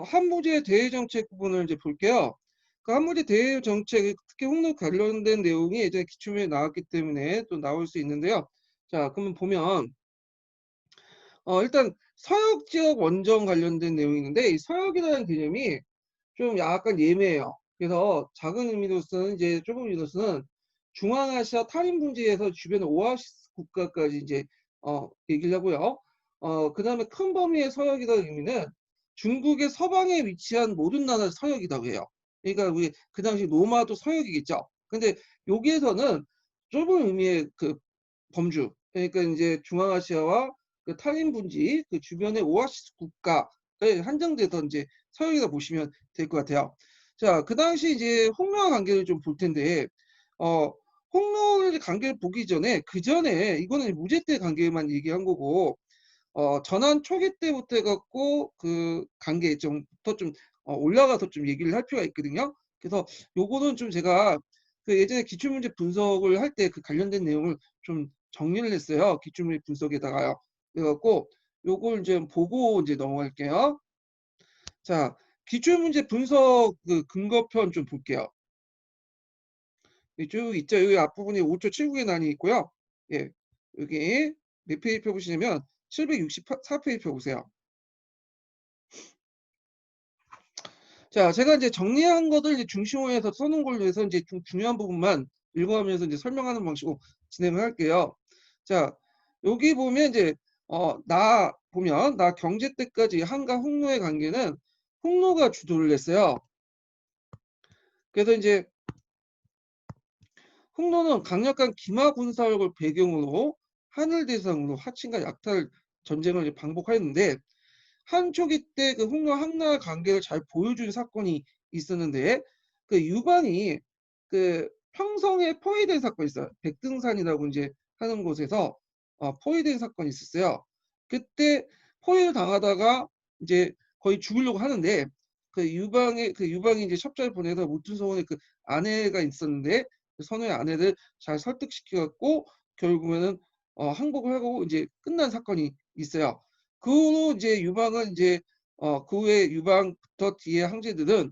한무제 대외 정책 부분을 이제 볼게요. 그 한무제 대외 정책, 특히 홍로 관련된 내용이 예전에 기출문제에 나왔기 때문에 또 나올 수 있는데요. 자, 그러면 보면 일단 서역 지역 원정 관련된 내용이 있는데 이 서역이라는 개념이 좀 약간 예매해요. 그래서 작은 의미로서는 이제 좁은 의미로서는 중앙아시아 탈인 분지에서 주변 오아시스 국가까지 이제 얘기를 하고요. 그다음에 큰 범위의 서역이라는 의미는 중국의 서방에 위치한 모든 나라를 서역이라고 해요. 그러니까 우리 그 당시 로마도 서역이겠죠. 근데 여기에서는 좁은 의미의 그 범주, 그러니까 이제 중앙아시아와 그 탈인 분지 그 주변의 오아시스 국가에 한정돼서 이제 서역이라 보시면 될 것 같아요. 자, 그 당시 이제 홍로와 관계를 좀 볼 텐데, 어, 홍로의 관계를 보기 전에, 그 전에, 이거는 무제 때 관계만 얘기한 거고, 전환 초기 때부터 해갖고, 그 관계 좀부터 좀, 올라가서 좀 얘기를 할 필요가 있거든요. 그래서 요거는 좀 제가 그 예전에 기출문제 분석을 할 때 그 관련된 내용을 좀 정리를 했어요. 기출문제 분석에다가요. 그래갖고, 요걸 이제 보고 이제 넘어갈게요. 자, 기출문제 분석 그 근거편 좀 볼게요. 쭉 있죠. 여기 앞부분에 5초 7국의 난이 있고요. 예, 여기 몇 페이지 펴보시냐면 764페이지 펴보세요. 자, 제가 이제 정리한 것들 이제 중심으로 써놓은 걸로 해서 이제 좀 중요한 부분만 읽어가면서 이제 설명하는 방식으로 진행을 할게요. 자, 여기 보면 이제 나 보면 나 경제 때까지 한과 홍로의 관계는 홍로가 주도를 했어요. 그래서 이제 홍로는 강력한 기마 군사력을 배경으로 한일 대상으로 하친과 약탈 전쟁을 반복하였는데 한 초기 때 그 홍로 한나라 관계를 잘 보여준 사건이 있었는데 그 유방이 그 평성에 포위된 사건이 있어요. 백등산이라고 이제 하는 곳에서 포위된 사건이 있었어요. 그때 포위를 당하다가 이제 거의 죽으려고 하는데 그 유방이 이제 첩자를 보내서 무튼소원의 그 아내가 있었는데 그 선우의 아내를 잘 설득시켜갖고 결국에는 항복을 하고 이제 끝난 사건이 있어요. 그 후로 이제 유방은 이제 그 후에 유방부터 뒤에 황제들은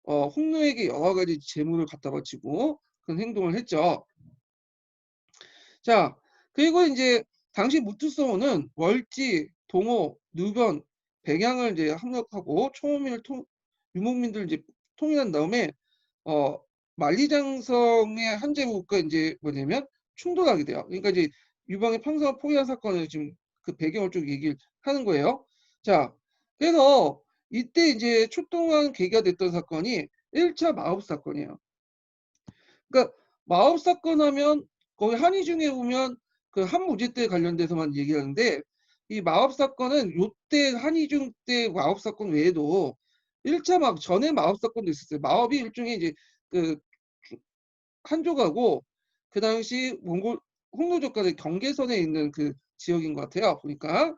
홍로에게 여러 가지 재물을 갖다 바치고 그런 행동을 했죠. 자, 그리고 이제 당시 무투성호는 월지, 동호, 누변, 백양을 이제 함락하고 유목민들 이제 통일한 다음에 어, 만리장성의 한제국과 이제 뭐냐면 충돌하게 돼요. 그러니까 이제 유방의 평성을 포기한 사건을 지금 그 배경을 좀 얘기를 하는 거예요. 자, 그래서 이때 이제 출동한 계기가 됐던 사건이 1차 마법 사건이에요. 그러니까 마법 사건 하면 거기 한의 중에 보면 그 한무제 때 관련돼서만 얘기하는데 이 마법 사건은 요때 한의중 때 마법 사건 외에도 1차 막 전에 마법 사건도 있었어요. 마법이 일종의 이제 그 한족하고 그 당시 몽골 홍로족과의 경계선에 있는 그 지역인 것 같아요. 보니까.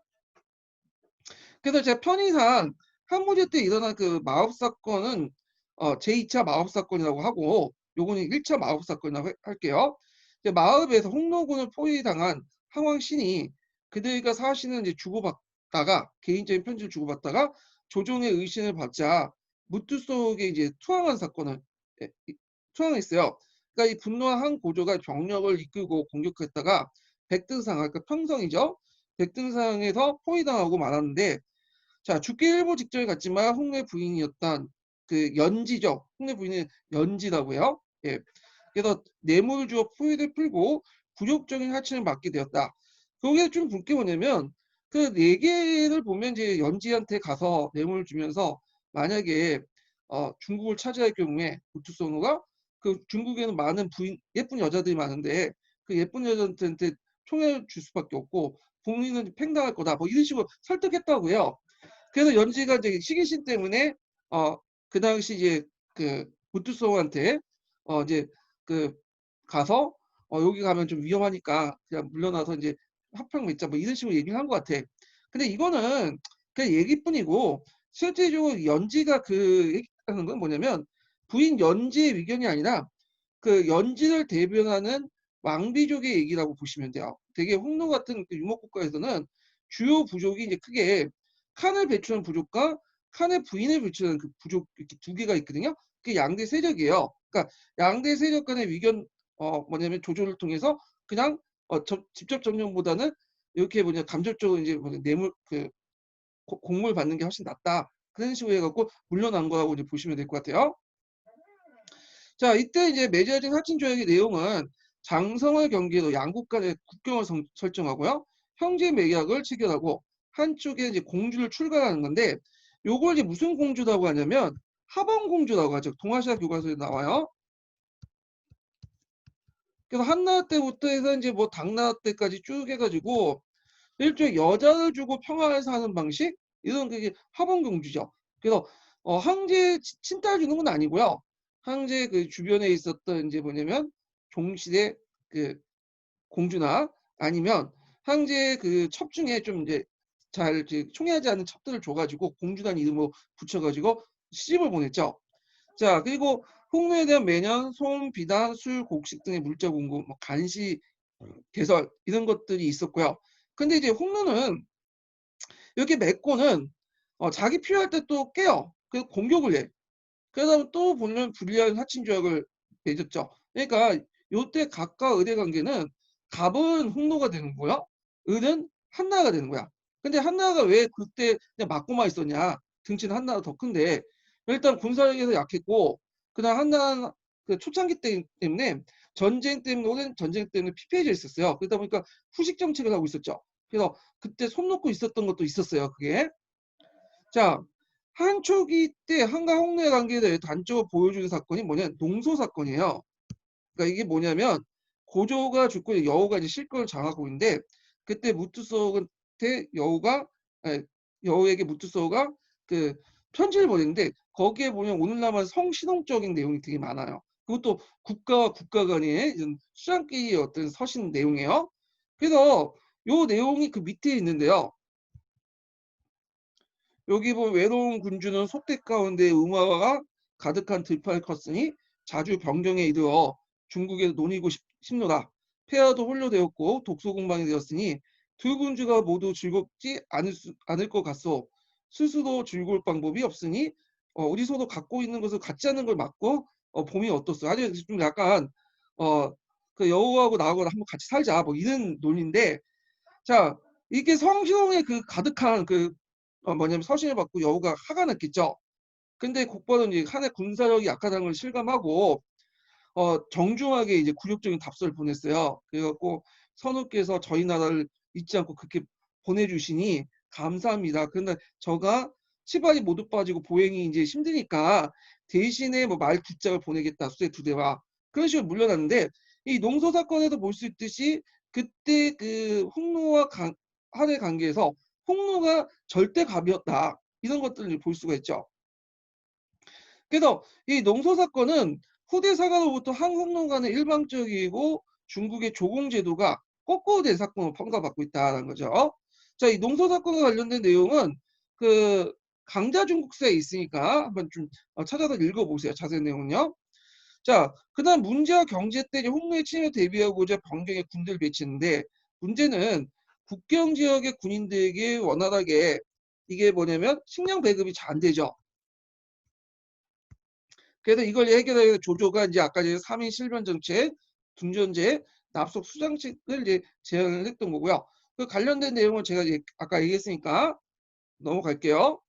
그래서 제가 편의상 한무제 때 일어난 그 마법 사건은 제2차 마법 사건이라고 하고 요거는 1차 마법 사건이라고 할게요. 이제 마읍에서 홍로군을 포위당한 항왕 신이 그들과 사신을 이제 주고받다가 개인적인 편지를 주고받다가 조정의 의신을 받자 무투 속에 이제 투항한 사건을 투항했어요. 그러니까 이 분노한 한 고조가 병력을 이끌고 공격했다가 백등상, 그러니까 평성이죠. 백등상에서 포위당하고 말았는데 자, 죽기 일보 직전에 갔지만 홍래 부인이었던 그 연지죠. 홍래 부인은 연지라고 해요. 예. 그래서 뇌물을 주어 포위를 풀고 굴욕적인 하친을 받게 되었다. 거기에 좀 볼 게 뭐냐면 그 네 개를 보면 이제 연지한테 가서 뇌물을 주면서 만약에 중국을 차지할 경우에 부투선호가 그 중국에는 많은 부인 예쁜 여자들이 많은데 그 예쁜 여자한테 총을 줄 수밖에 없고 본인은 팽당할 거다. 뭐 이런 식으로 설득했다고 해요. 그래서 연지가 이제 시기심 때문에 그 당시 이제 그 부투성한테 이제 그 가서 여기 가면 좀 위험하니까 그냥 물러나서 이제 합방 맺자 뭐 이런 식으로 얘기를 한 것 같아. 근데 이거는 그냥 얘기뿐이고 실제적으로 연지가 그 얘기하는 건 뭐냐면 부인 연지의 의견이 아니라 그 연지를 대변하는 왕비족의 얘기라고 보시면 돼요. 되게 홍로 같은 그 유목국가에서는 주요 부족이 이제 크게 칸을 배출한 부족과 칸의 부인을 비추는 그 부족 이렇게 두 개가 있거든요. 그게 양대 세력이에요. 그러니까 양대 세력 간의 위견 뭐냐면 조조를 통해서 그냥 직접 점령보다는 이렇게 뭐냐 감접적으로 이제 뭐냐 뇌물 그 공물 받는 게 훨씬 낫다. 그런 식으로 해갖고 물러난 거라고 이제 보시면 될 것 같아요. 자, 이때 이제 맺어진 하친 조약의 내용은 장성을 경계로 양국 간의 국경을 설정하고요. 형제 매약을 체결하고 한쪽에 이제 공주를 출가하는 건데 요걸 이제 무슨 공주라고 하냐면 하번 공주라고 하죠. 동아시아 교과서에 나와요. 그래서 한나라 때부터 해서 이제 뭐 당나라 때까지 쭉 해가지고 일종의 여자를 주고 평화를 사는 방식 이런 게 하번 공주죠. 그래서 황제 친딸 주는 건 아니고요. 황제 그 주변에 있었던 이제 뭐냐면 종실의 그 공주나 아니면 황제 그 첩 중에 좀 이제 잘 이제 총애하지 않는 첩들을 줘가지고 공주라는 이름으로 붙여가지고 시집을 보냈죠. 자, 그리고 홍로에 대한 매년 솜, 비단, 술, 곡식 등의 물자 공급, 뭐 간시, 개설 이런 것들이 있었고요. 근데 이제 홍로는 이렇게 맺고는 자기 필요할 때 또 깨요. 그래서 공격을 해. 그러다 또 보면 불리한 사친 조약을 맺었죠. 그러니까 요때 갑과 을의 관계는 갑은 홍로가 되는 거야. 을은 한나라가 되는 거야. 근데 한나라가 왜 그때 그냥 맞고만 있었냐? 등치는 한나라가 더 큰데 일단 군사력에서 약했고 그다음 한나라 그 초창기 때문에 전쟁 때문에 오랜 전쟁 때문에 피폐해져 있었어요. 그러다 보니까 후식 정책을 하고 있었죠. 그래서 그때 손 놓고 있었던 것도 있었어요. 그게. 자, 한초기 때 한가 홍로의 관계에 대해 단적으로 보여주는 사건이 뭐냐? 농소 사건이에요. 그러니까 이게 뭐냐면 고조가 죽고 여우가 이제 실권을 장악하고 있는데 그때 무투소한테 여우에게 무투소가 그 편지를 보냈는데 거기에 보면 오늘날만 성신앙적인 내용이 되게 많아요. 그것도 국가와 국가 간의 수장끼리 어떤 서신 내용이에요. 그래서 요 내용이 그 밑에 있는데요. 여기 보면 외로운 군주는 속택 가운데 음화가 가득한 들판을 컸으니 자주 변경에 이르러 중국에 논이고 싶노라. 폐하도 홀로되었고 독소공방이 되었으니 두 군주가 모두 즐겁지 않을 것 같소. 스스로 즐거울 방법이 없으니 우리 서로 갖고 있는 것을 갖지 않는 걸 막고 봄이 어떻소. 아주 좀 약간 그 여우하고 나하고 한번 같이 살자 뭐 이런 논인데 자 이게 성희롱에 그 가득한 그 뭐냐면 서신을 받고 여우가 화가 났겠죠. 근데 곧바로 이제 한해 군사력이 약하다는 걸 실감하고 정중하게 이제 굴욕적인 답서를 보냈어요. 그래갖고 선우께서 저희 나라를 잊지 않고 그렇게 보내주시니 감사합니다. 그런데 저가 치발이 모두 빠지고 보행이 이제 힘드니까 대신에 뭐 말 두 짝을 보내겠다 수대 두 대와 그런 식으로 물려났는데 이 농소 사건에도 볼 수 있듯이 그때 그 홍로와 한의 관계에서 홍로가 절대 갑이었다 이런 것들을 볼 수가 있죠. 그래서 이 농소 사건은 후대 사가로부터 한국농 간의 일방적이고 중국의 조공 제도가 거꾸로 된 사건으로 평가받고 있다는 거죠. 자, 이 농소 사건과 관련된 내용은 그 강자 중국사에 있으니까 한번 좀 찾아서 읽어보세요. 자세한 내용은요. 자, 그다음 문제와 경제 때 이제 홍로의 침에 대비하고자 변경의 군대를 배치했는데 문제는 국경 지역의 군인들에게 원활하게 이게 뭐냐면 식량 배급이 잘 안 되죠. 그래서 이걸 해결하기 위해서 조조가 이제 아까 전에 3인 실변 정책, 둔전제, 납속 수장식을 이제 제안을 했던 거고요. 그 관련된 내용은 제가 이제 아까 얘기했으니까 넘어갈게요.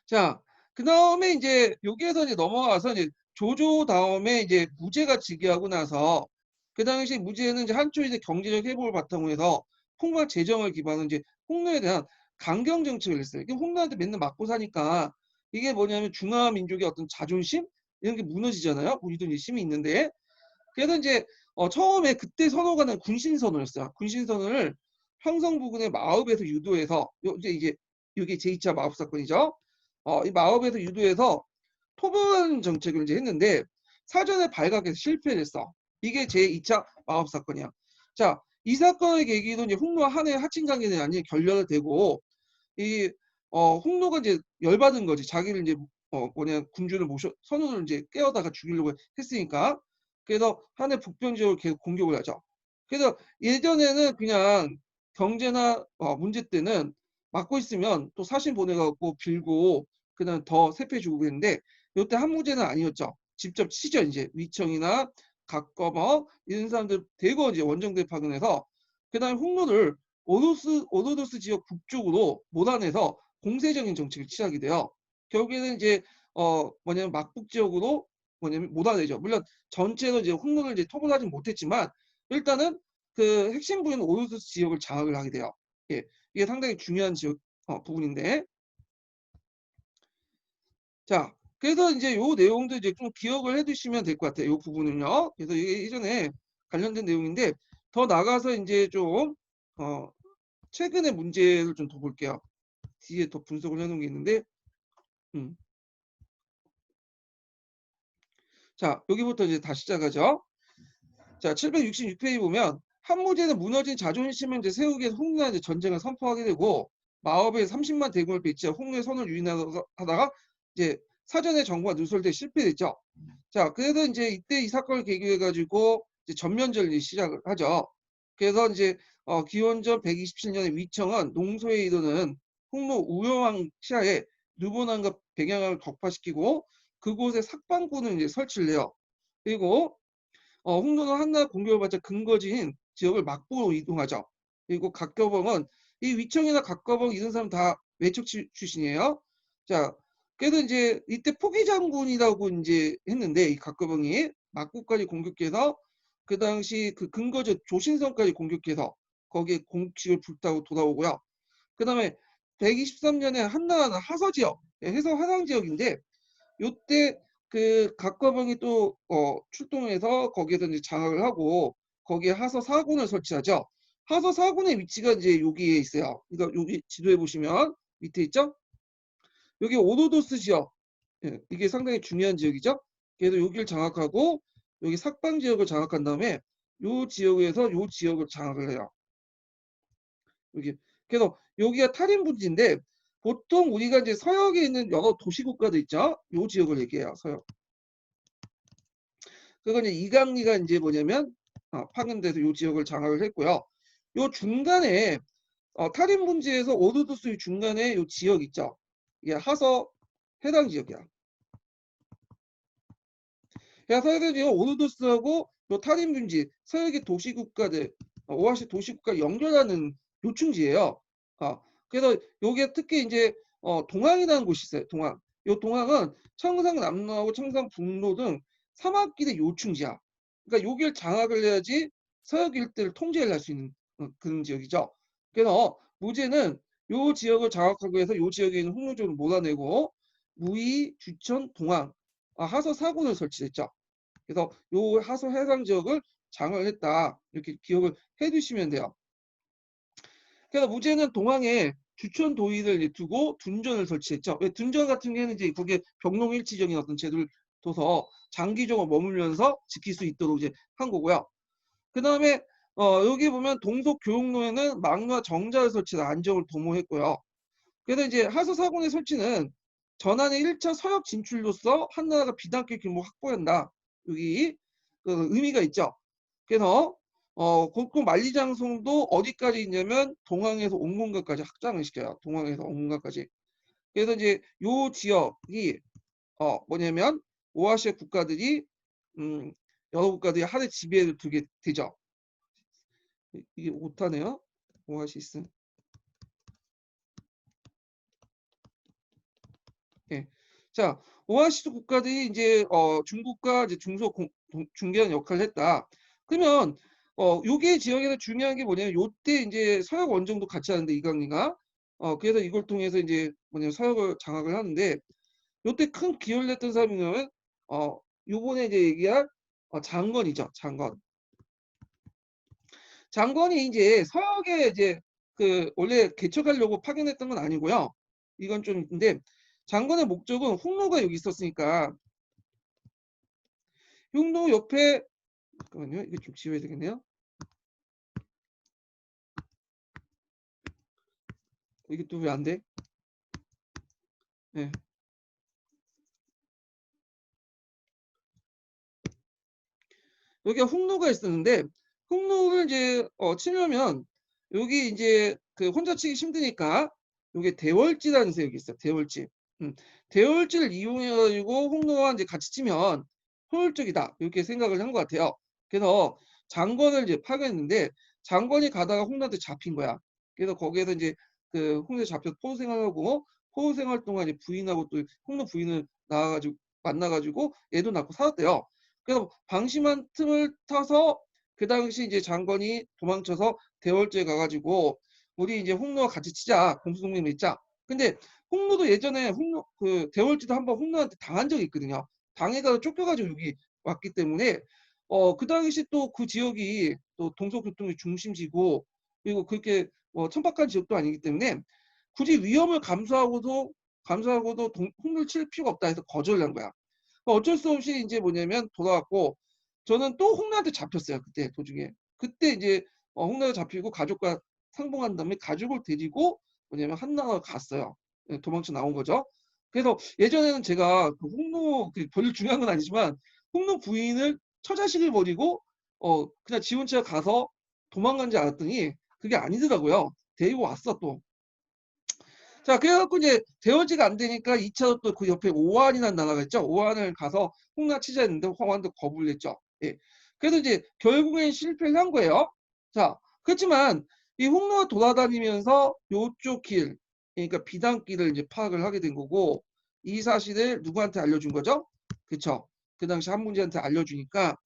자, 그 다음에 이제 여기에서 이제 넘어가서 이제 조조 다음에 이제 무제가 즉위하고 나서 그 당시 무제는 이제 한초의 이제 경제적 회복을 바탕으로 해서 통과 재정을 기반으로 이제 홍로에 대한 강경 정책을 했어요. 이게 홍로한테 맨날 맞고 사니까 이게 뭐냐면 중화 민족의 어떤 자존심 이런 게 무너지잖아요. 우리도 이제 힘이 있는데 그래서 이제 처음에 그때 선호가는 군신선언이었어요. 군신선언을 평성 부근의 마읍에서 유도해서 이제 이게 제2차 마읍 사건이죠. 이 마읍에서 유도해서 토벌 정책을 이제 했는데 사전에 발각해서 실패를 했어. 이게 제2차 마법 사건이야. 자, 이 사건의 계기로 이제 홍로와 한해 하친 관계는 아니 결렬되고 이 홍로가 이제 열받은 거지. 자기를 이제 뭐냐 군주를 모셔 선우를 이제 깨어다가 죽이려고 했으니까. 그래서 한해 북변 지역을 계속 공격을 하죠. 그래서 예전에는 그냥 경제나 문제 때는 막고 있으면 또 사신 보내 갖고 빌고 그다음에 더 세패 주고 그랬는데 요때 한무제는 아니었죠. 직접 치죠. 인제 위청이나 각거버 이런 사람들 대거 이제 원정대 파견해서 그다음에 홍로를 오도도스 지역 북쪽으로 몰아내서 공세적인 정책을 취하게 돼요. 결국에는 이제 뭐냐면 막북 지역으로 뭐냐면 몰아내죠. 물론 전체로 이제 홍로를 이제 토벌하진 못했지만 일단은 그 핵심 부인 오도도스 지역을 장악을 하게 돼요. 예. 이게 상당히 중요한 지역 부분인데 자 그래서 인제 요 내용도 이제 좀 기억을 해 두시면 될 것 같아요, 요 부분은요. 그래서 이게 예전에 관련된 내용인데 더 나아가서 인제 좀 어 최근의 문제를 좀 더 볼게요. 뒤에 더 분석을 해 놓은 게 있는데 음. 자 여기부터 이제 다시 시작하죠. 자 766 페이지 보면 한무제는 무너진 자존심을 이제 세우기 위해서 홍루와 이제 전쟁을 선포하게 되고 마법의 30만 대군을 배치해 홍루의 선을 유인하다가 이제 사전에 정부가 누설돼 실패했죠. 자 그래서 인제 이때 이 사건을 계기로 해 가지고 이제 전면전이 시작을 하죠. 그래서 인제 기원전 127년에 위청은 농소에 이르는 홍로 우여왕 시하에 느보난과 백양을 격파시키고 그곳에 삭방군을 이제 설치를 해요. 그리고 홍로는 한나라 공격을 받자 근거지인 지역을 막부로 이동하죠. 그리고 각겨봉은 이 위청이나 각겨봉 이런 사람 다 외척 출신이에요. 자, 그래도 이제 이때 포기 장군이라고 이제 했는데 이 각겨봉이 막부까지 공격해서 그 당시 그 근거지 조신성까지 공격해서 거기에 공식을 불타고 돌아오고요. 그다음에 123년에 한나라는 하서 지역, 해서 화상 지역인데 요때 그 각과방이 또 출동해서 거기에서 이제 장악을 하고 거기에 하서 4군을 설치하죠. 하서 4군의 위치가 이제 여기에 있어요. 그러니까 여기 지도에 보시면 밑에 있죠? 여기 오도도스 지역. 예, 이게 상당히 중요한 지역이죠. 그래서 여기를 장악하고 여기 삭방 지역을 장악한 다음에 요 지역에서 요 지역을 장악을 해요. 여기. 그래서 여기가 탈인분지인데 보통 우리가 이제 서역에 있는 여러 도시국가들 있죠. 요 지역을 얘기해요. 서역. 그거 이제 이강리가 이제 뭐냐면 파견돼서 요 지역을 장악을 했고요. 요 중간에 탈인 분지에서 오도도스 중간에 요 지역 있죠. 이게 하서 해당 지역이야. 그래서 해당 지역 오도도스하고 요 탈인 분지 서역의 도시국가들 오아시 도시국가 연결하는 요충지예요. 그래서 요게 특히 이제 동항이라는 곳이 있어요. 동항. 요 동항은 청상남로하고 청상북로 등 사막길의 요충지야. 그러니까 여기를 장악을 해야지 서역 일대를 통제를 할 수 있는 그런 지역이죠. 그래서 무제는 요 지역을 장악하기 위해서 요 지역에 있는 홍로족을 몰아내고 무의, 주천, 동항, 하서 4군을 설치했죠. 그래서 요 하서 해상 지역을 장악을 했다. 이렇게 기억을 해 두시면 돼요. 그래서 무제는 동항에 주천 도의를 두고 둔전을 설치했죠. 왜 둔전 같은 경우에는 이제 거기에 병농일치적인 어떤 제도를 둬서 장기적으로 머물면서 지킬 수 있도록 이제 한 거고요. 그다음에 여기 보면 동속 교육로에는 망루와 정자를 설치해서 안정을 도모했고요. 그래서 이제 하서 4군의 설치는 전한의 1차 서역 진출로서 한나라가 비단길 규모 확보한다. 여기 그 의미가 있죠. 그래서 곡궁 만리장성도 어디까지 있냐면 동항에서 옥문가까지 확장을 시켜요. 동항에서 옥문가까지. 그래서 이제 요 지역이 뭐냐면 오아시아 국가들이 음, 여러 국가들이 하나의 지배를 두게 되죠. 이게 오타네요. 오아시스. 예. 자, 오아시스 국가들이 이제 중국과 이제 중개하는 역할을 했다. 그러면 요게 지역에서 중요한 게 뭐냐면 요때 이제 서역 원정도 같이 하는데 이강리가 그래서 이걸 통해서 이제 뭐냐면 서역을 장악을 하는데 요때 큰 기여를 했던 사람이 뭐냐면 요번에 이제 얘기할 장건이죠. 장건. 장건이 이제 서역에 이제 그 원래 개척하려고 파견했던 건 아니고요. 이건 좀 있는데 장건의 목적은 홍로가 여기 있었으니까 흉노 옆에 잠깐만요. 이거 좀 지워야 되겠네요. 이게 또 왜 안 돼? 네. 여기가 흉노가 있었는데 흉노를 이제 치려면 여기 이제 그 혼자 치기 힘드니까 요게 대월지라는 세력이 있어요. 대월지. 음. 대월지를 이용해 가지고 홍로와 이제 같이 치면 효율적이다. 이렇게 생각을 한 것 같아요. 그래서 장건을 이제 파견했는데 장건이 가다가 홍로한테 잡힌 거야. 그래서 거기에서 이제 그 홍로에 잡혀서 포로 생활하고 포로 생활 동안 이제 부인하고 또 홍로 부인을 낳아 가지고 만나 가지고 애도 낳고 살았대요. 그래서 방심한 틈을 타서 그 당시 이제 장건이 도망쳐서 대월지에 가 가지고 "우리 이제 홍로와 같이 치자. 공수동맹 맺자." 근데 홍로도 예전에 홍로 그 대월지도 한번 홍로한테 당한 적이 있거든요. 당해가 쫓겨 가지고 여기 왔기 때문에 그 당시 또 그 지역이 또 동서교통의 중심지고 그리고 그렇게 천박한 지역도 아니기 때문에 굳이 위험을 감수하고도 동 홍로를 칠 필요가 없다 해서 거절을 한 거야. 어쩔 수 없이 인제 뭐냐면 돌아왔고 저는 또 홍로한테 잡혔어요 그때 도중에. 그때 이제 홍로에 잡히고 가족과 상봉한 다음에 가족을 데리고 뭐냐면 한나라로 갔어요. 예 도망쳐 나온 거죠. 그래서 예전에는 제가 그 홍로 그 별로 중요한 건 아니지만 홍로 부인을 처자식을 버리고 그냥 지 혼자 가서 도망간 줄 알았더니 그게 아니더라고요. 데리고 왔어 또. 자 그래 갖고 이제 대원지가 안 되니까 2 차로 또 그 옆에 오한이라는 나라가 있죠. 오한을 가서 홍나치자 했는데 호환도 거부를 했죠. 예. 그래서 이제 결국엔 실패를 한 거예요. 자 그렇지만 이 홍로가 돌아다니면서 요쪽 길 그러니까 비단길을 이제 파악을 하게 된 거고 이 사실을 누구한테 알려준 거죠? 그쵸. 그 당시 한문제한테 알려주니까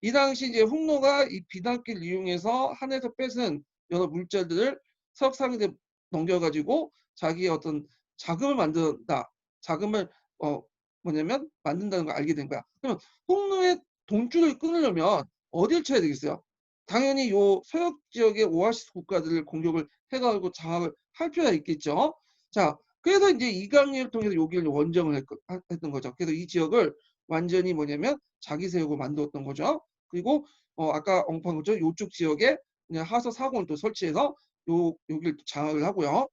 이 당시 이제 홍로가 이 비단길 이용해서 한에서 뺏은 여러 물자들을 서역상인한테 넘겨 가지고 자기의 어떤 자금을 만든다. 자금을 어 뭐냐면 만든다는 걸 알게 된 거야. 그러면 홍로의 돈줄을 끊으려면 어딜 쳐야 되겠어요? 당연히 요 서역 지역의 오아시스 국가들을 공격을 해 가지고 장악을 할 필요가 있겠죠. 자 그래서 인제 이강렬을 통해서 여기를 원정을 했던 거죠. 그래서 이 지역을 완전히 뭐냐면 자기 세력으로 만들었던 거죠. 그리고 아까 언급한 것처럼 요쪽 지역에 그냥 하서 사고를 또 설치해서 여기를 또 장악을 하고요.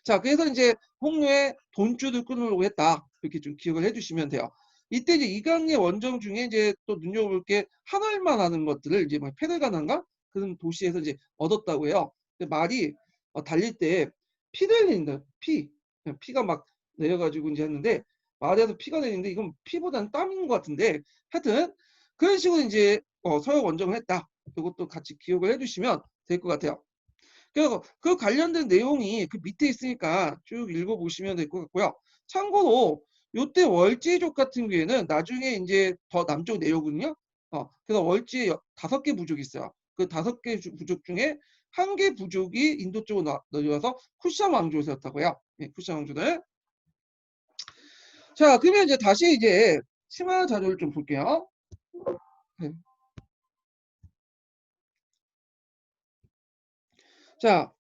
자 그래서 인제 홍로의 돈줄을 끊으려고 했다. 이렇게 좀 기억을 해 주시면 돼요. 이때 이제 이강의 원정 중에 이제 또 눈여겨볼 게 하늘만 하는 것들을 이제 뭐 페르가나인가 그런 도시에서 이제 얻었다고 해요. 근데 말이 달릴 때 피를 내린다. 피. 그냥 피가 막 내려 가지고 인제 했는데 말에서 피가 내리는데 이건 피보다는 땀인 것 같은데 하여튼 그런 식으로 인제 서역 원정을 했다. 요것도 같이 기억을 해 주시면 될 것 같아요. 그래서 그 관련된 내용이 그 밑에 있으니까 쭉 읽어 보시면 될 것 같고요. 참고로 요때 월지족 같은 경우에는 나중에 인제 더 남쪽 내려오거든요. 그래서 월지에 5개 부족이 있어요. 그 5개 부족 중에 1개 부족이 인도 쪽으로 내려와서 쿠ሻ 왕조를 세웠다고 해요. 예 쿠샤 왕조를. 자 그러면 이제 다시 이제 심화 자료를 좀 볼게요. 네. 자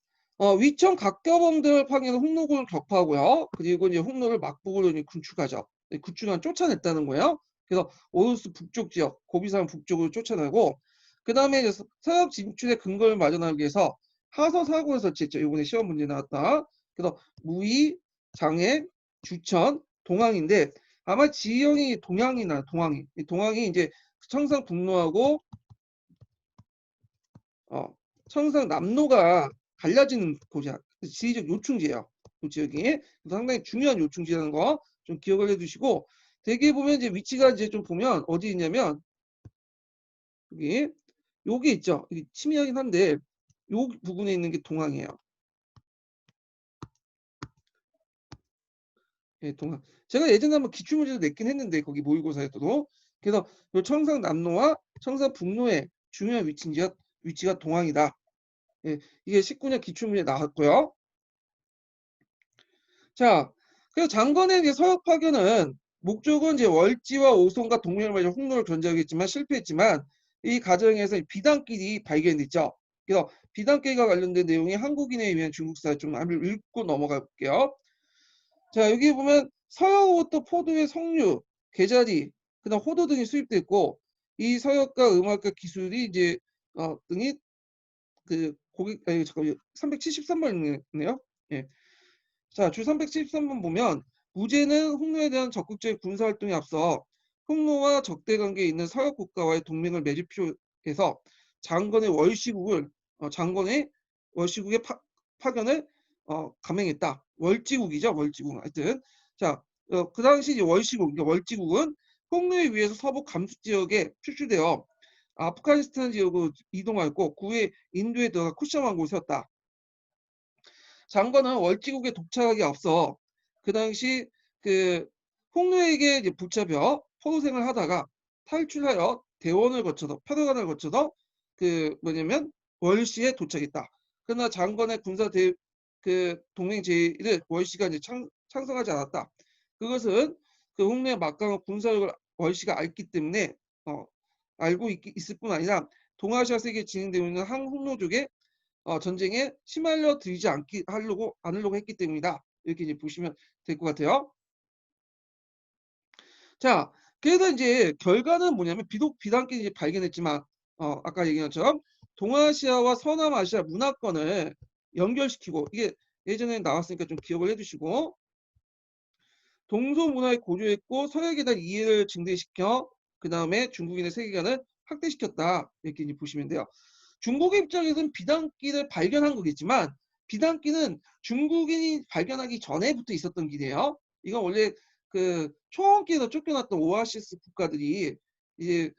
위청 각겨봉들 파견한 홍로군을 격파하고요. 그리고 이제 홍로를 막부으로 이제 군축하죠. 네 구축한 쫓아냈다는 거예요. 그래서 오로스 북쪽 지역, 고비산 북쪽으로 쫓아내고 그다음에 이제 서역 진출의 근거를 마련하기 위해서 하서 사고를 설치했죠. 요번에 시험 문제에 나왔다. 그래서 무의, 장애, 주천, 동항인데 아마 지형이 동항이. 이 동항이 인제 청상북로하고 어 청상남로가 갈라지는 곳이야. 지리적 요충지예요. 그 지역이. 그래서 상당히 중요한 요충지라는 거 좀 기억을 해 두시고 대개 보면 이제 위치가 이제 좀 보면 어디 있냐면 여기 요게 있죠. 이게 치밀하긴 한데 요 부분에 있는 게 동항이에요. 예 동항. 제가 예전에 한번 기출문제도 냈긴 했는데 거기 모의고사에서도. 그래서 요 청상남로와 청상북로의 중요한 위치가 동항이다. 예. 이게 19년 기출문제에 나왔고요. 자 그래서 장건의 이제 서역 파견은 목적은 이제 월지와 오송과 동맹을 맺어 홍로를 견제하겠지만 실패했지만 이 과정에서 비단길이 발견됐죠. 그래서 비단길과 관련된 내용이 한국인에 의한 중국사를 좀 한번 읽고 넘어가 볼게요. 자 여기 보면 서역부터 포도의 석류, 계자리, 그다음 호도 등이 수입됐고 이 서역과 음악과 기술이 이제 등이 그 고객 아니 잠깐만요. 373 번이네요. 예. 자, 주 373번 보면 무제는 홍로에 대한 적극적인 군사 활동에 앞서 홍로와 적대 관계에 있는 서역 국가와의 동맹을 맺을 필요해서 장건의 월시국을 장건의 월시국의 파견을 감행했다. 월지국이죠. 월지국. 하여튼 자, 그 당시 이제 월시국, 그러니까 월지국은 홍로에 의해서 서부 감수 지역에 출주되어 아프가니스탄 지역으로 이동하였고 그 후에 인도에 들어가 쿠션 왕국을 세웠다. 장건은 월지국에 독차하기 앞서 그 당시 그 홍로에게 이제 붙잡혀 포로생을 하다가 탈출하여 대원을 거쳐서 페르간을 거쳐서 그 뭐냐면 월시에 도착했다. 그러나 장건의 군사 그 동맹 제의를 월시가 이제 창성하지 않았다. 그것은 그 홍로의 막강한 군사력을 월시가 알기 때문에 알고 있을 뿐 아니라 동아시아 세계에 진행되고 있는 항홍로족의 전쟁에 휘말려 들지 않으려고 했기 때문이다. 이렇게 이제 보시면 될 것 같아요. 자, 그래서 이제 결과는 뭐냐면 비록 비단끼리 이제 발견했지만 아까 얘기한 것처럼 동아시아와 서남아시아 문화권을 연결시키고 이게 예전에 나왔으니까 좀 기억을 해두시고 동서 문화에 고조했고 서역에 대한 이해를 증대시켜 그 다음에 중국인의 세계관을 확대시켰다. 이렇게 이제 보시면 돼요. 중국의 입장에서는 비단길을 발견한 거겠지만 비단길은 중국인이 발견하기 전에부터 있었던 길이에요. 이건 원래 그 초원길에서 쫓겨났던 오아시스 국가들이 이제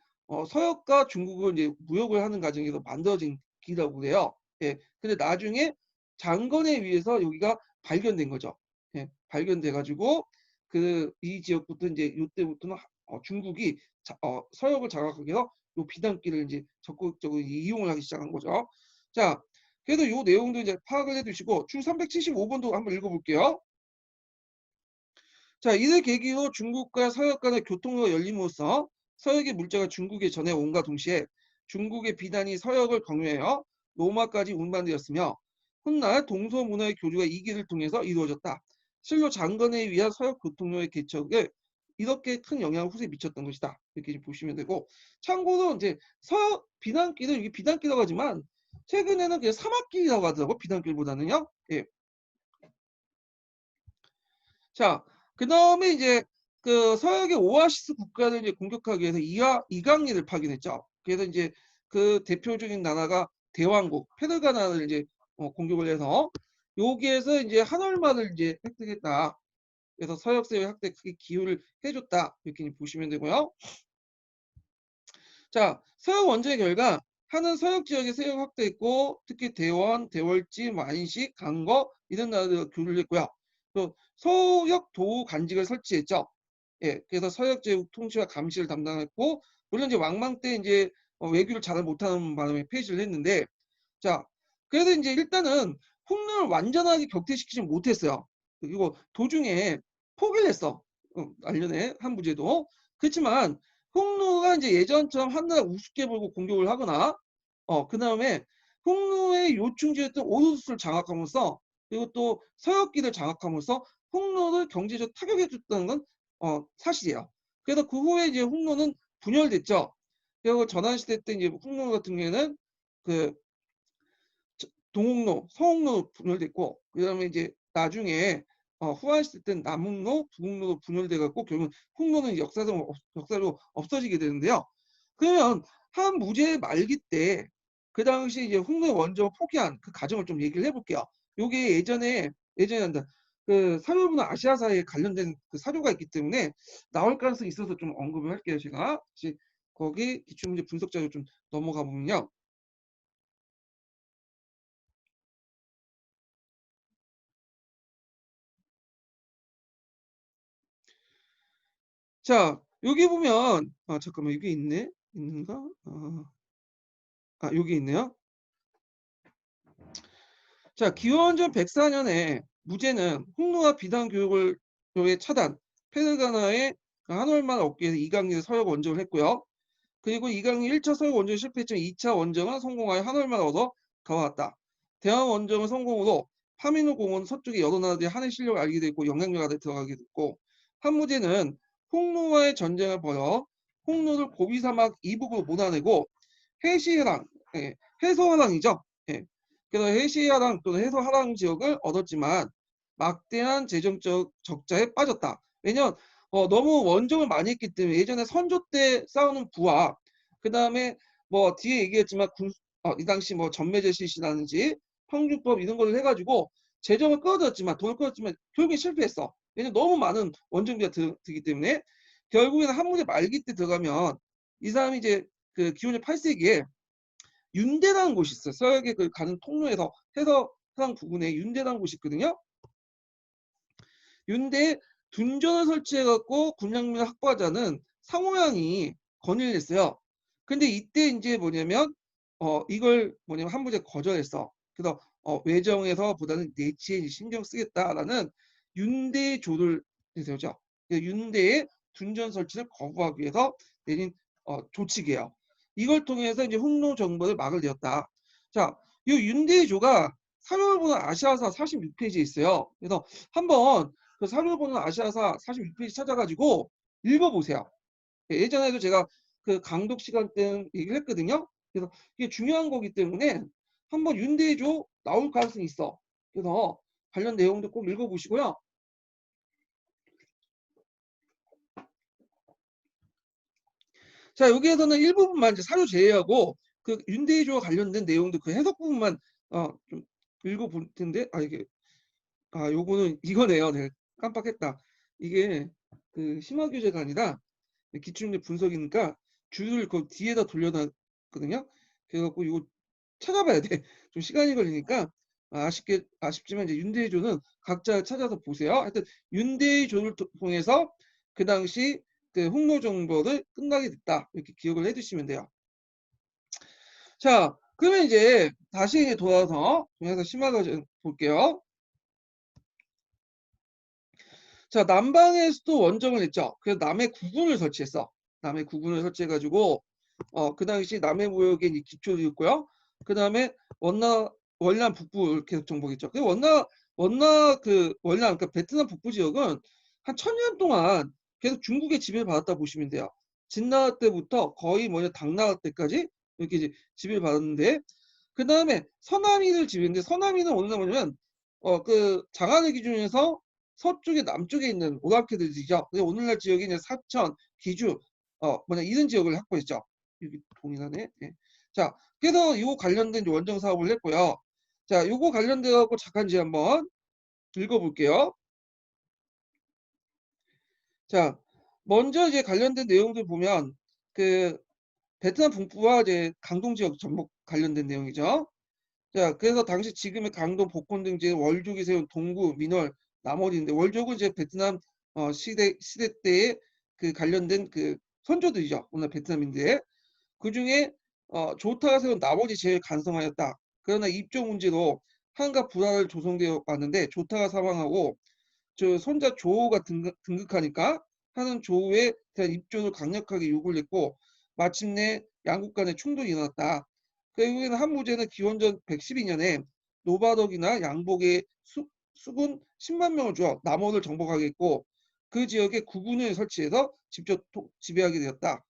서역과 중국을 이제 무역을 하는 과정에서 만들어진 길이라고 그래요. 예. 근데 나중에 장건에 의해서 여기가 발견된 거죠. 예. 발견돼 가지고 그 이 지역부터 이제 이때부터는 중국이 서역을 장악하기 위해서 요 비단길을 이제 적극적으로 이용을 하기 시작한 거죠. 자, 그래도 요 내용도 이제 파악을 해두시고 주 375번도 한번 읽어볼게요. 자, 이를 계기로 중국과 서역 간의 교통로가 열림으로써 서역의 물자가 중국에 전해온과 동시에 중국의 비단이 서역을 경유하여 로마까지 운반되었으며 훗날 동서 문화의 교류가 이 길을 통해서 이루어졌다. 실로 장건에 의한 서역 교통로의 개척에 이렇게 큰 영향을 후세에 미쳤던 것이다. 이렇게 보시면 되고 참고로 이제 서역 비단길을 이게 비단길이라고 하지만 최근에는 그냥 사막길이라고 하더라고 비단길보다는요. 예. 자, 그 다음에 이제 그 서역의 오아시스 국가를 이제 공격하기 위해서 이강리를 파견했죠. 그래서 이제 그 대표적인 나라가 대왕국 페르가나를 이제 공격을 해서 여기에서 이제 한얼마를 이제 획득했다. 그래서 서역 세력 확대 크게 기여를 해줬다. 이렇게 보시면 되고요. 자, 서역 원전의 결과 하는 서역 지역의 세력 확대했고 특히 대원, 대월지, 만식, 강거 이런 나라들과 교류를 했고요. 또 서역 도우 간직을 설치했죠. 예, 그래서 서역 제국 통치와 감시를 담당했고 물론 이제 왕망 때 이제 외교를 잘 못하는 바람에 폐지를 했는데 자, 그래서 이제 일단은 홍로를 완전하게 격퇴시키지 못했어요. 그리고 도중에 포기를 했어. 말년에 한 부제도. 그렇지만 홍로가 이제 예전처럼 한나라 우습게 보고 공격을 하거나 그 다음에 홍로의 요충지였던 오도수를 장악함으로써 그리고 또 서역기를 장악함으로써 홍로를 경제적 타격해 줬다는 건 사실이에요. 그래서 그 후에 이제 홍로는 분열됐죠. 그리고 전환시대 때 이제 홍로 같은 경우에는 그 동홍로, 서홍로 분열됐고 그다음에 이제 나중에 후한시대 때는 남홍로, 북홍로로 분열돼 갖고 결국 홍로는 역사로 없어지게 되는데요. 그러면 한 무제 말기 때 그 당시 이제 홍로의 원정을 포기한 그 과정을 좀 얘기를 해볼게요. 요게 예전에 한다. 그 사료부나 아시아사에 관련된 그 사료가 있기 때문에 나올 가능성이 있어서 좀 언급을 할게요. 제가 거기 기출문제 분석 자료 좀 넘어가 보면요. 자, 여기 보면 잠깐만 이게 있네. 있는가? 여기 있네요. 자, 기원전 104년에 무제는 홍로와 비단 교육의 차단, 페르가나의 한월만 얻기 위해서 이강리의 서역 원정을 했고요. 그리고 이강리 1차 서역 원정이 실패했지만 2차 원정은 성공하여 한월만 얻어 가왔다. 대왕 원정은 성공으로 파미누 공원 서쪽의 여러 나라들이 한의 실력을 알게 됐고 영향력 아래 들어가게 됐고 한무제는 홍로와의 전쟁을 벌여 홍로를 고비사막 이북으로 몰아내고 해시해랑, 해서하랑이죠. 예. 그래서 해시하랑 또는 해서하랑 지역을 얻었지만 막대한 재정적 적자에 빠졌다. 왜냐면 너무 원정을 많이 했기 때문에 예전에 선조 때 싸우는 부하 그 다음에 뭐 뒤에 얘기했지만 이 당시 뭐 전매제실시라든지 평균법 이런 거를 해가지고 재정을 끌어들였지만 돈을 끌어들였지만 결국에 실패했어. 왜냐면 너무 많은 원정비가 들기 때문에 결국에는 한문의 말기 때 들어가면 이 사람이 이제 그 기원전 8세기에 윤대라는 곳이 있어요. 서역에 그 가는 통로에서 해상 부근에 윤대라는 곳이 있거든요. 윤대에 둔전을 설치해갖고 군량민을 확보하자는 상호양이 건의를 했어요. 근데 이때 이제 뭐냐면 이걸 뭐냐면 한무제가 거절했어. 그래서 외정에서 보다는 내치에 신경 쓰겠다라는 윤대의 조를 내세우죠. 윤대의 둔전 설치를 거부하기 위해서 내린 조칙이에요. 이걸 통해서 이제 hun노 정벌을 막을 내었다. 자, 이 윤대의 조가 사료를 보는 아시아사 46페이지에 있어요. 그래서 한번 그 사료를 보는 아시아사 46페이지 찾아가지고 읽어보세요. 예전에도 제가 그 강독 시간 때 얘기를 했거든요. 그래서 이게 중요한 거기 때문에 한번 윤대조 나올 가능성이 있어. 그래서 관련 내용도 꼭 읽어보시고요. 자, 여기에서는 일부분만 이제 사료 제외하고 그 윤대조와 관련된 내용도 그 해석 부분만 좀 읽어볼 텐데, 이게 요거는 이거네요. 네, 깜빡했다. 이게 그 심화 교재가 아니라 기출문제 분석이니까 줄을 그 뒤에다 돌려놨거든요. 그래갖고 이거 찾아봐야 돼. 좀 시간이 걸리니까 아쉽지만 이제 윤대의조는 각자 찾아서 보세요. 하여튼 윤대의조를 통해서 그 당시 그 홍로 정벌을 끝나게 됐다. 이렇게 기억을 해두시면 돼요. 자, 그러면 이제 다시 돌아와서 동영상 심화과정 볼게요. 자, 남방에서도 원정을 했죠. 그래서 남해 구군을 설치했어. 남해 구군을 설치해가지고 그 당시 남해무역에 이제 기초를 뒀고요. 그 다음에 월남 북부 계속 정복했죠. 그 월남 그러니까 베트남 북부 지역은 한 1000년 동안 계속 중국의 지배를 받았다 보시면 돼요. 진나라 때부터 거의 당나라 때까지 이렇게 이제 지배를 받았는데 그 다음에 서남이를 지배했는데 서남이는 어느 날 뭐냐면 그 장안을 기준에서 서쪽에 남쪽에 있는 오랑캐들이죠. 오늘날 지역이 이제 사천, 기주, 이런 지역을 확보했죠. 여기 동일하네. 네. 자, 그래서 이거 관련된 원정 사업을 했고요. 자, 요거 관련돼 갖고 잠깐 이제 한번 읽어볼게요. 자, 먼저 이제 관련된 내용들 보면 그 베트남 북부와 이제 강동 지역 전복 관련된 내용이죠. 자, 그래서 당시 지금의 강동, 복권 등 이제 월족이 세운 동구, 민월, 남월인데 월족은 이제 베트남 시대 때에 그 관련된 그 선조들이죠. 오늘 베트남인데 그 중에 조타가 세운 남월이 제일 간성하였다. 그러나 입조 문제로 한가 불화를 조성되어 왔는데 조타가 사망하고 저 손자 조우가 등극하니까 하는 조우에 대한 입조를 강력하게 요구를 했고 마침내 양국 간의 충돌이 일어났다. 결국에는 한무제는 기원전 112년에 노바덕이나 양복의 수군 10만 명을 주어 남원을 정복하겠고 그 지역에 구군을 설치해서 직접 지배하게 되었다.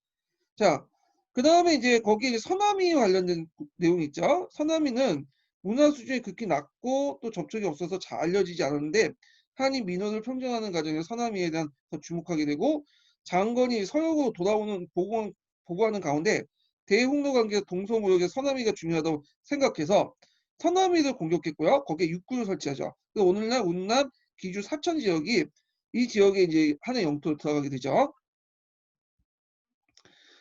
자, 그 다음에 이제 거기에 서남이 관련된 내용이 있죠. 서남이는 문화 수준이 극히 낮고 또 접촉이 없어서 잘 알려지지 않았는데 한인 민원을 평정하는 과정에서 서남이에 대한 더 주목하게 되고 장건이 서역으로 돌아오는 보고하는 가운데 대홍로 관계 동서무역에 서남이가 중요하다고 생각해서 서남이를 공격했고요. 거기에 육군을 설치하죠. 오늘날 운남, 기주, 사천 지역이 이 지역에 이제 한해 영토로 들어가게 되죠.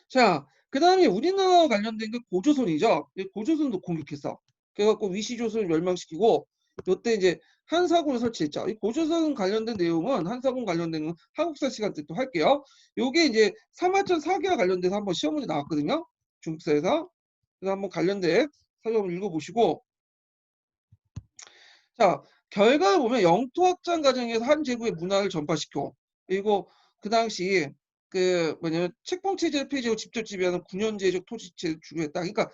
자, 그 다음에 우리나라와 관련된 게 고조선이죠. 고조선도 공격했어. 그래갖고 위시조선을 멸망시키고 이때 이제 한사군을 설치했죠. 이 고조선 관련된 내용은 한사군 관련된 건 한국사 시간 때 또 할게요. 요게 이제 삼하천 사기와 관련돼서 한번 시험 문제 나왔거든요. 중국사에서. 그래서 한번 관련된 사전 읽어보시고 자, 결과를 보면 영토 확장 과정에서 한 제국의 문화를 전파시켜 그리고 그 당시 그 뭐냐면 책봉 체제를 폐지하고 직접 지배하는 군연제적 토지체를 주류했다. 그러니까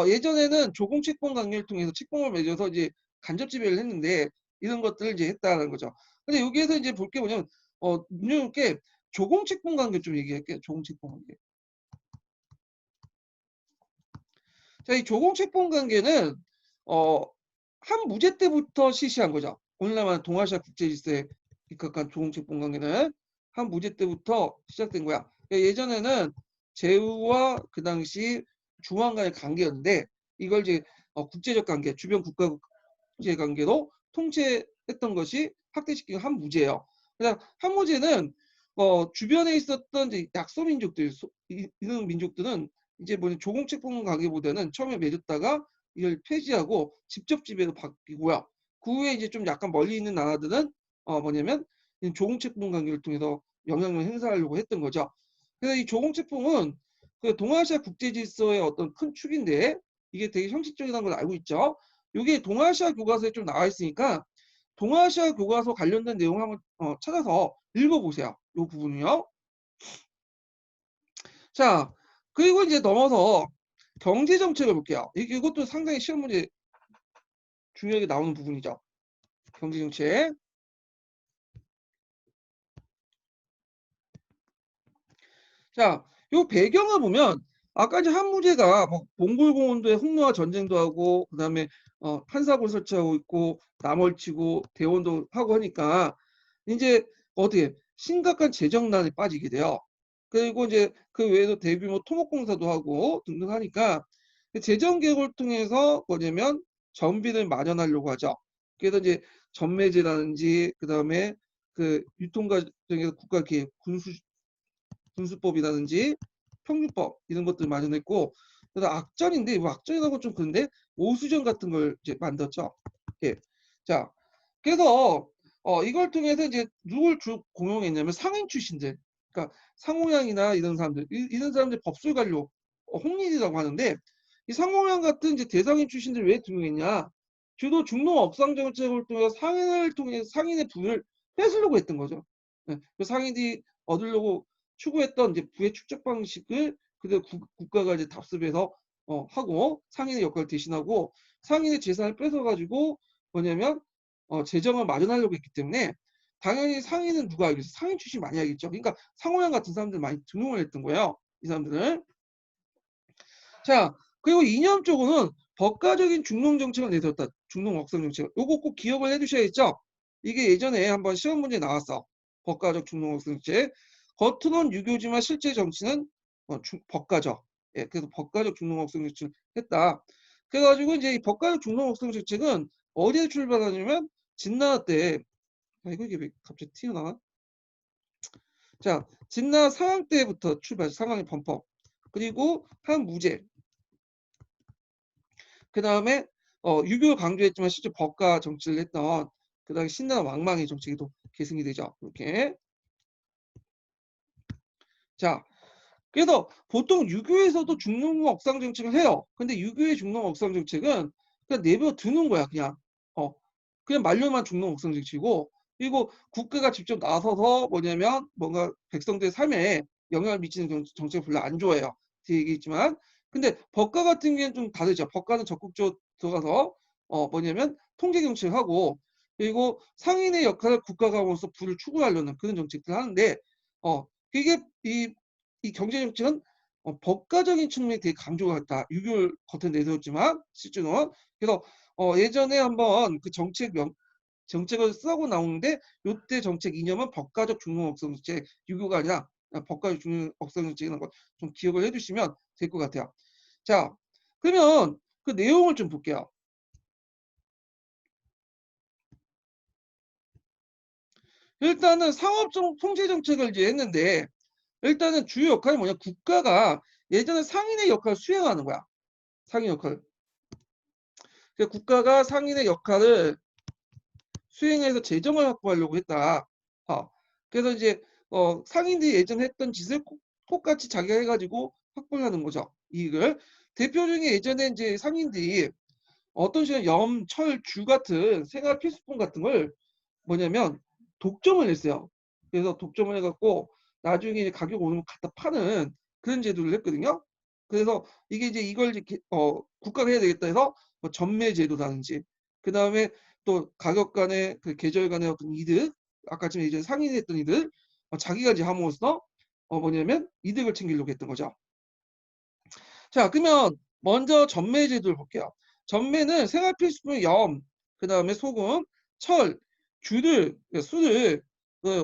예전에는 조공 책봉 관계를 통해서 책봉을 맺어서 이제 간접 지배를 했는데 이런 것들을 이제 했다는 거죠. 근데 여기에서 이제 볼 게 뭐냐면 눈여볼 게 조공 책봉 관계 좀 얘기할게요. 조공 책봉 관계. 자, 이 조공 책봉 관계는 어 한 무제 때부터 실시한 거죠. 오늘날만 동아시아 국제 질서에 입각한 조공책봉 관계는 한 무제 때부터 시작된 거야. 예전에는 제후와 그 당시 중앙 간의 관계였는데 이걸 이제 국제적 관계, 주변 국가 국제 관계로 통치했던 것이 확대시킨 한무제예요. 그다음 한무제는 주변에 있었던 이제 약소민족들, 이런 민족들은 이제 뭐냐 조공책봉 가기보다는 처음에 맺었다가 이걸 폐지하고 직접 지배로 바뀌고요. 그 후에 이제 좀 약간 멀리 있는 나라들은 뭐냐면 조공책봉 관계를 통해서 영향력을 행사하려고 했던 거죠. 그래서 이 조공책봉은 그 동아시아 국제 질서의 어떤 큰 축인데 이게 되게 형식적이라는 걸 알고 있죠. 이게 동아시아 교과서에 좀 나와 있으니까 동아시아 교과서 관련된 내용 한번 찾아서 읽어보세요. 이 부분이요. 자, 그리고 이제 넘어서 경제 정책을 볼게요. 이것도 상당히 시험 문제 중요하게 나오는 부분이죠. 경제 정책. 자, 요 배경을 보면 아까 이제 한무제가 뭐 몽골공원도에 홍로와 전쟁도 하고 그다음에 한사고를 설치하고 있고 남월치고 대원도 하고 하니까 이제 어떻게 심각한 재정난에 빠지게 돼요. 그리고 이제 그 외에도 대규모 토목공사도 하고 등등 하니까 재정 개혁을 통해서 뭐냐면 전비를 마련하려고 하죠. 그래서 이제 전매제라든지 그다음에 그 유통 과정에서 국가 기획 군수법이라든지 평균법 이런 것들 마련했고 그래서 악전인데 뭐 악전이라고 좀 그런데 오수전 같은 걸 이제 만들었죠. 예. 자, 그래서 이걸 통해서 이제 누굴 공용했냐면 상인 출신들, 그러니까 상호양이나 이런 사람들, 이런 사람들 법술 관료 홍리이라고 하는데 이 상호양 같은 이제 대상인 출신들 왜 등용했냐? 주로 중농 업상 정책을 통해서 상인을 통해 상인의 부를 뺏으려고 했던 거죠. 예, 그 상인이 얻으려고 추구했던 이제 부의 축적 방식을 그대로 국가가 이제 답습해서 하고 상인의 역할을 대신하고 상인의 재산을 뺏어가지고 뭐냐면 재정을 마련하려고 했기 때문에 당연히 상인은 누가 알겠어? 상인 출신 많이 알겠죠. 그러니까 상호양 같은 사람들 많이 등용을 했던 거예요. 이 사람들은. 자, 그리고 이념적으로는 법가적인 중농 정책을 내세웠다. 중농 억성 정책. 요거 꼭 기억을 해두셔야겠죠. 이게 예전에 한번 시험 문제 나왔어. 법가적 중농 억성 정책. 겉으로는 유교지만 실제 정치는 법가적. 예, 그래서 법가적 중농 억성 정책을 했다. 그래가지고 이제 이 법가적 중농 억성 정책은 어디에 출발하냐면 진나라 때. 이게 왜 갑자기 튀어나와? 자, 진나라 상황 때부터 출발. 상황의 범법. 그리고 한무제. 그 다음에 유교를 강조했지만 실제 법가 정치를 했던 그 다음에 신나라 왕망의 정책이 또 계승이 되죠. 이렇게. 자, 그래서 보통 유교에서도 중농 억상 정책을 해요. 근데 유교의 중농 억상 정책은 그냥 내버려 두는 거야. 어, 그냥 말로만 중농 억상 정책이고 그리고 국가가 직접 나서서 뭐냐면 뭔가 백성들의 삶에 영향을 미치는 정책을 별로 안 좋아해요. 뒤에 얘기했지만 근데 법가 같은 경우에는 좀 다르죠. 법가는 적극적으로 들어가서 뭐냐면 통제 정책을 하고 그리고 상인의 역할을 국가가 하면서 부를 추구하려는 그런 정책들을 하는데 이게 이 경제 정책은 법가적인 측면이 되게 강조가 있다. 유교를 겉에 내세웠지만 실제로는 그래서 예전에 한번 그 정책을 쓰고 나오는데 이때 정책 이념은 법가적 중농업성 정책 유교가 아니라 법가적 중농업성 정책이라는 걸 좀 기억을 해두시면 될 것 같아요. 자, 그러면 그 내용을 좀 볼게요. 일단은 상업 통제 정책을 이제 했는데 일단은 주요 역할이 뭐냐? 국가가 예전에 상인의 역할을 수행하는 거야. 상인 역할. 국가가 상인의 역할을 수행해서 재정을 확보하려고 했다. 그래서 이제 상인들이 예전에 했던 짓을 똑같이 자기가 해가지고 확보를 하는 거죠. 이익을. 대표 중에 예전에 이제 상인들이 어떤 식으로 염, 철, 주 같은 생활 필수품 같은 걸 뭐냐면 독점을 했어요. 그래서 독점을 해갖고 나중에 이제 가격 오르면 갖다 파는 그런 제도를 했거든요. 그래서 이게 이제 이걸 이제 국가가 해야 되겠다 해서 뭐 전매 제도라든지 그 다음에 또 가격 간의 그 계절 간의 어떤 이득 아까 전에 예전에 상인이 했던 이득 자기가 이제 함으로써 뭐냐면 이득을 챙기려고 했던 거죠. 자, 그러면 먼저 전매 제도를 볼게요. 전매는 생활 필수품 염, 그 다음에 소금, 철, 술을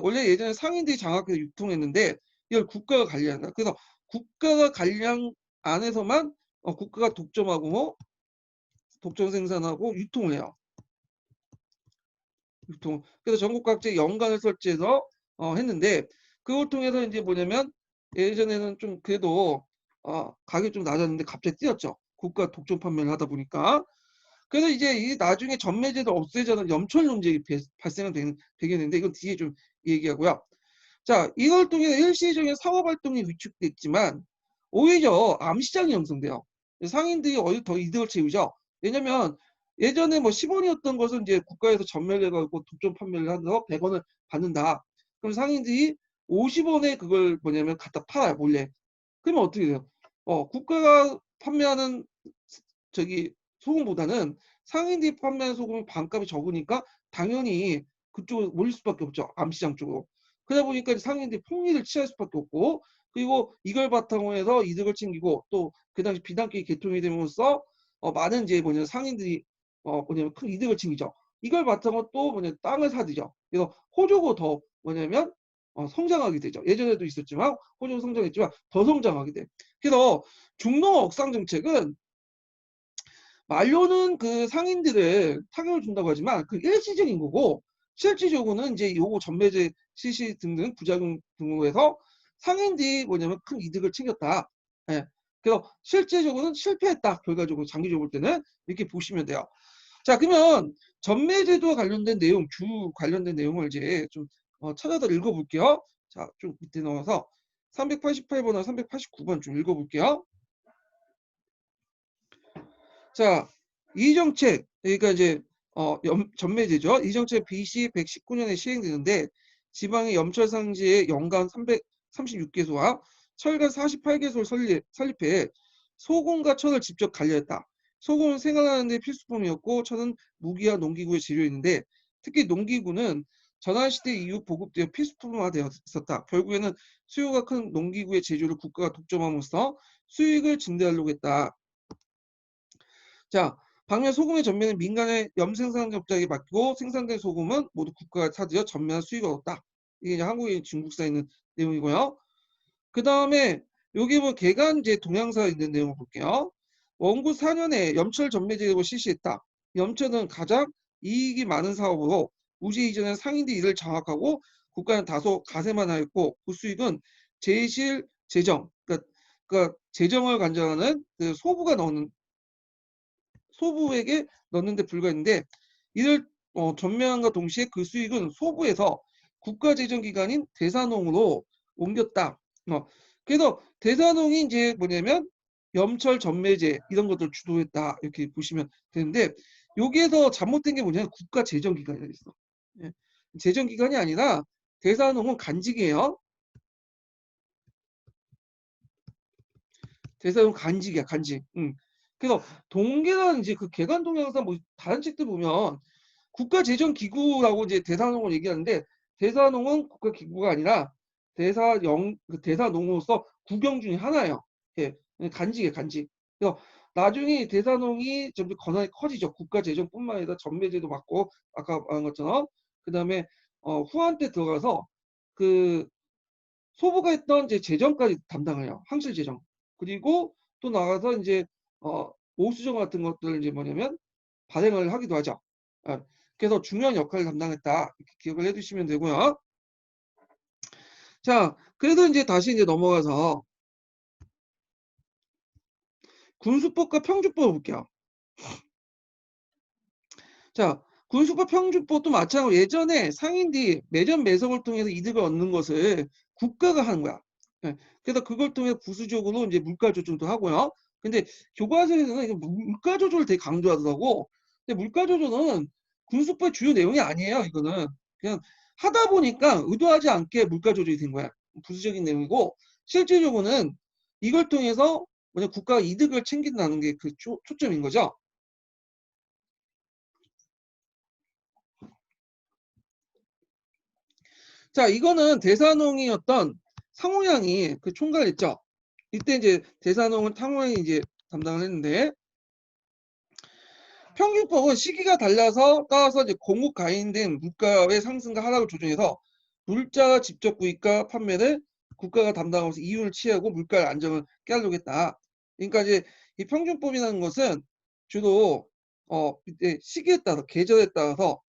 원래 예전에 상인들이 장악해서 유통했는데 이걸 국가가 관리한다. 그래서 국가가 관리한 안에서만 국가가 독점 생산하고 유통을 해요. 유통. 그래서 전국 각지에 연간을 설치해서 했는데 그걸 통해서 이제 뭐냐면 예전에는 좀 그래도 가격이 좀 낮았는데 갑자기 뛰었죠. 국가 독점 판매를 하다 보니까. 그래서 이제 이 나중에 전매제도 없애자는 염천 논쟁이 발생은 되게 되는데 이건 뒤에 좀 얘기하고요. 자, 이걸 통해 일시적인 사업 활동이 위축됐지만 오히려 암시장이 형성돼요. 상인들이 오히려 더 이득을 채우죠. 왜냐면 예전에 뭐 10원이었던 것은 이제 국가에서 전매를 해가지고 독점 판매를 해서 100원을 받는다. 그럼 상인들이 50원에 그걸 뭐냐면 갖다 팔아요, 몰래. 그러면 어떻게 돼요? 국가가 판매하는 저기 소금보다는 상인들이 판매하는 소금이 반값이 적으니까 당연히 그쪽으로 몰릴 수밖에 없죠. 암시장 쪽으로. 그러다 보니까 상인들이 폭리를 취할 수밖에 없고 그리고 이걸 바탕으로 해서 이득을 챙기고 또 그 당시 비단길이 개통이 됨으로써 많은 이제 뭐냐면 상인들이 뭐냐면 큰 이득을 챙기죠. 이걸 바탕으로 또 뭐냐면 땅을 사들여. 그래서 호주고 더 뭐냐면 성장하게 되죠. 예전에도 있었지만 호주가 성장했지만 더 성장하게 돼. 그래서 중농 억상 정책은 말로는 그 상인들을 타격을 준다고 하지만 그 일시적인 거고 실질적으로는 이제 요거 전매제 실시 등등 부작용 등으로 해서 상인들이 뭐냐면 큰 이득을 챙겼다. 예. 그래서 실제적으로는 실패했다. 결과적으로 장기적으로 볼 때는 이렇게 보시면 돼요. 자, 그러면 전매제도와 관련된 내용, 주 관련된 내용을 이제 좀 찾아서 읽어볼게요. 자, 좀 밑에 넣어서 388번과 389번 좀 읽어볼게요. 자, 이 정책, 그러니까 이제 전매제죠. 이 정책 BC 119년에 시행되는데 지방의 염철 상지에 연간 336개소와 철간 48개소를 설립해 소금과 천을 직접 관리했다. 소금은 생활하는 데 필수품이었고 천은 무기와 농기구의 재료였는데 특히 농기구는 전환시대 이후 보급되어 필수품화되어 있었다. 결국에는 수요가 큰 농기구의 제조를 국가가 독점함으로써 수익을 증대하려고 했다. 자, 반면 소금의 전매는 민간의 염생산업자에게 맡기고 생산된 소금은 모두 국가가 차지어 전면한 수익을 얻었다. 이게 이제 한국의 중국사에 있는 내용이고요. 그 다음에 여기 뭐 개간제 동향사에 있는 내용을 볼게요. 원구 4년에 염철 전매 제도를 실시했다. 염철은 가장 이익이 많은 사업으로 우시 이전에 상인들이 이를 장악하고 국가는 다소 가세만 하였고 그 수익은 제실 재정, 그러니까 재정을 관장하는 그 소부에게 넣는 데 불과했는데 이를 전면함과 동시에 그 수익은 소부에서 국가재정기관인 대산홍으로 옮겼다. 그래서 대산홍이 이제 뭐냐면 염철 전매제 이런 것들 주도했다 이렇게 보시면 되는데 여기에서 잘못된 게 뭐냐면 국가재정기관이라 있어. 예. 재정기관이 아니라 대산홍은 간직이에요. 대산홍 간직이야 간직. 그래서 동계란 이제 그 개간동향사 뭐 다른 책들 보면 국가재정기구라고 이제 대산홍을 얘기하는데 대산홍은 국가기구가 아니라 그 대산홍으로서 국영 중에 하나예요. 예, 간직이에요, 간직. 그래서 나중에 대산홍이 점점 권한이 커지죠. 국가재정뿐만 아니라 전매제도 받고 아까 말한 것처럼 그 다음에 후한 때 들어가서 그 소부가 했던 이제 재정까지 담당을 해요. 항실재정. 그리고 또 나가서 이제 보수정 같은 것들을 이제 뭐냐면 발행을 하기도 하죠. 아, 그래서 중요한 역할을 담당했다. 이렇게 기억을 해두시면 되고요. 자, 그래도 이제 다시 이제 넘어가서 군수법과 평주법을 볼게요. 자, 군수법 평주법도 마찬가지로 예전에 상인들이 매점 매석을 통해서 이득을 얻는 것을 국가가 하는 거야. 예, 그래서 그걸 통해 부수적으로 이제 물가 조절도 하고요. 근데 교과서에서는 물가 조절을 되게 강조하더라고. 근데 물가 조절은 군수법의 주요 내용이 아니에요. 이거는 그냥 하다 보니까 의도하지 않게 물가 조절이 된 거야. 부수적인 내용이고 실질적으로는 이걸 통해서 뭐냐 국가가 이득을 챙긴다는 게 그 초점인 거죠. 자, 이거는 대산홍이었던 상호양이 그 총괄했죠. 이때 이제 대산홍은 상호양이 이제 담당을 했는데 평균법은 시기가 달라서 따라서 이제 공급 가인된 물가의 상승과 하락을 조정해서 물자 직접 구입과 판매를 국가가 담당하면서 이윤을 취하고 물가의 안정을 깨하려고 했다. 그러니까 이제 이 평균법이라는 것은 주로 이때 시기에 따라서 계절에 따라서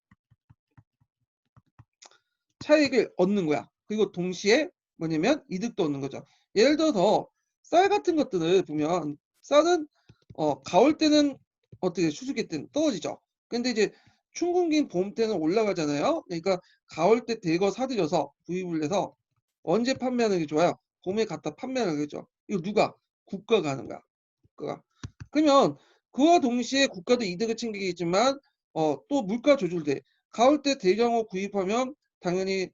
차익을 얻는 거야. 그리고 동시에 뭐냐면 이득도 얻는 거죠. 예를 들어서 쌀 같은 것들을 보면 쌀은 가을 때는 어떻게 수수기 때는 떨어지죠. 근데 이제 춘근기 봄 때는 올라가잖아요. 그러니까 가을 때 대거 사들여서 구입을 해서 언제 판매하는 게 좋아요? 봄에 갖다 판매하는 거죠. 이거 누가? 국가가 하는 거야. 국가가. 그러면 그와 동시에 국가도 이득을 챙기겠지만 또 물가 조절돼. 가을 때 대량으로 구입하면 당연히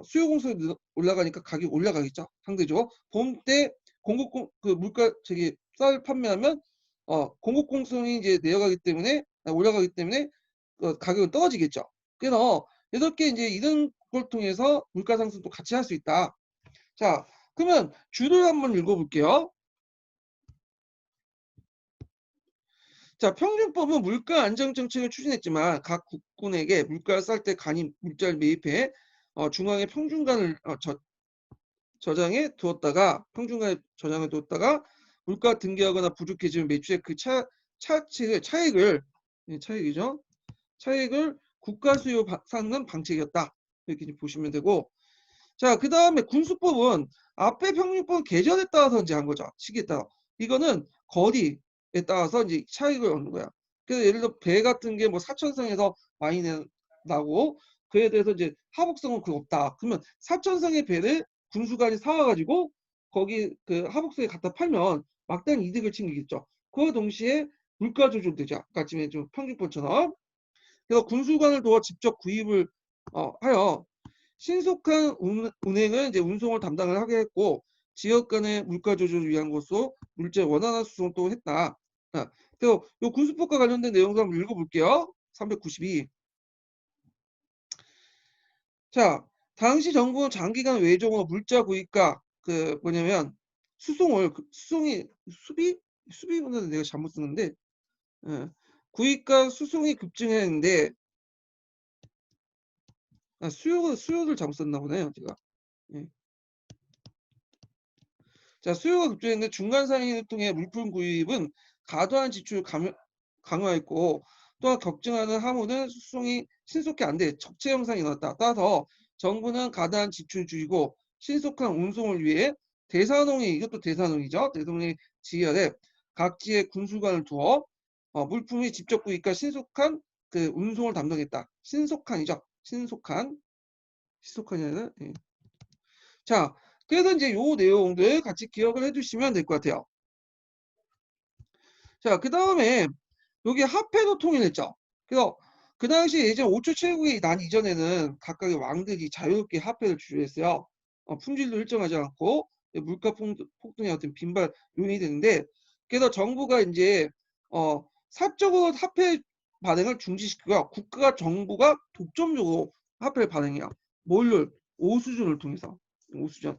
수요 공급이 올라가니까 가격이 올라가겠죠. 상대적으로. 봄 때 그 물가 쌀 판매하면 공급공성이 이제 내려가기 때문에 올라가기 때문에 가격은 떨어지겠죠. 그래서 이렇게 이제 이런 걸 통해서 물가 상승도 같이 할 수 있다. 자, 그러면 주를 한번 읽어볼게요. 자, 평균법은 물가 안정 정책을 추진했지만 각 국군에게 물가를 쌀 때 간이 물자를 매입해 중앙에 평균간을 저장해 두었다가 물가 등기하거나 부족해지면 매출의 그 차익을 차익이죠. 차익을 국가 수요 상승 방책이었다. 이렇게 보시면 되고 자, 그 다음에 군수법은 앞에 평균법은 계절에 따라서 이제 한 거죠. 시기에 따라. 이거는 거리에 따라서 이제 차익을 얻는 거야. 그래서 예를 들어 배 같은 게 뭐 사천성에서 많이 나고 그에 대해서 이제 하복성은 그거 없다. 그러면 사천성의 배를 군수관이 사와가지고 거기 그 하복성에 갖다 팔면 막대한 이득을 챙기겠죠. 그와 동시에 물가 조절되죠. 아까 지금 좀 평균법처럼. 그래서 군수관을 도와 직접 구입을 하여 신속한 운행을 이제 운송을 담당을 하게 했고 지역 간의 물가 조절을 위한 것으로 물자 원활한 수송을 또 했다. 그래서 이 군수법과 관련된 내용을 한번 읽어볼게요. 392. 자, 당시 정부는 장기간 외정으로 물자 구입과 그 뭐냐면 수송이 수비보다는 내가 잘못 쓰는데 구입과 수송이 급증했는데 수요를 잘못 썼나 보네요, 제가. 예. 자, 수요가 급증했는데 중간 상인을 통해 물품 구입은 과도한 지출을 강화했고 또한 걱정하는 하모는 수송이 신속히 안 돼 적체 현상이 나왔다. 따라서 정부는 과다한 지출 줄이고 신속한 운송을 위해 이것도 대산홍이죠. 대산홍이 지휘하되 각지의 군수관을 두어 물품이 직접 구입과 신속한 그 운송을 담당했다. 신속한이죠. 신속한이 아니라 예. 자, 그래서 이제 요 내용들 같이 기억을 해두시면 될 것 같아요. 자, 그 다음에 여기 화폐도 통일했죠. 그래서 그 당시 예전 5초 최고의 난 이전에는 각각의 왕들이 자유롭게 화폐를 주류했어요. 품질도 일정하지 않고 물가 폭등의 어떤 빈발 요인이 되는데 그래서 정부가 이제 사적으로 화폐 발행을 중지시키고 정부가 독점적으로 화폐를 발행해요. 뭘로? 오수준을 통해서. 오수준.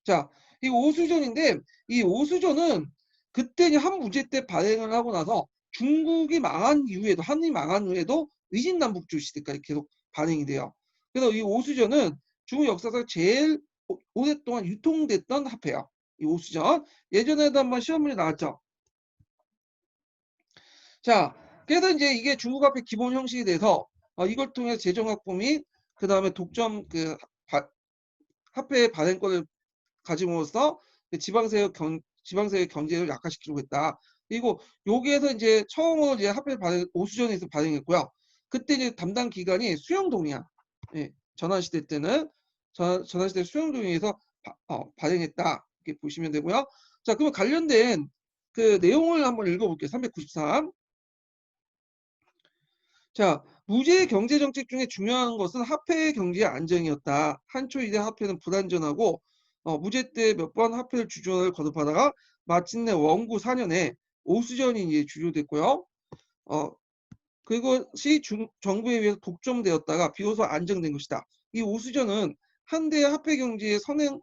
자, 이 오수전인데 이 오수전은 그때 이제 한무제 때 발행을 하고 나서 중국이 망한 이후에도 한이 망한 후에도 위진남북주 시대까지 계속 발행이 돼요. 그래서 이 오수전은 중국 역사상 제일 오랫동안 유통됐던 화폐야. 이 오수전. 예전에도 한번 시험 문제 나왔죠. 자, 그래서 이제 이게 중국 화폐 기본 형식이 돼서 이걸 통해 재정확보 및 그다음에 독점 화폐의 발행권을 가짐으로써 지방세의 경제를 약화시키려고 했다. 그리고 여기에서 이제 처음으로 이제 화폐 오수전에서 발행했고요. 그때 이제 담당 기관이 수영동이야. 예, 전환시대 때는 전환시대 수영동에서 발행했다. 이렇게 보시면 되고요. 자, 그러면 관련된 그 내용을 한번 읽어볼게요. 393. 자, 무제 경제 정책 중에 중요한 것은 화폐의 경제 안정이었다. 한초 이래 화폐는 불안전하고 무제 때 몇 번 화폐를 주저를 거듭하다가 마침내 원구 4년에 오수전이 이제 주요됐고요. 어, 그것이 정부에 의해서 독점되었다가 비로소 안정된 것이다. 이 오수전은 한대의 화폐 경제의 선행을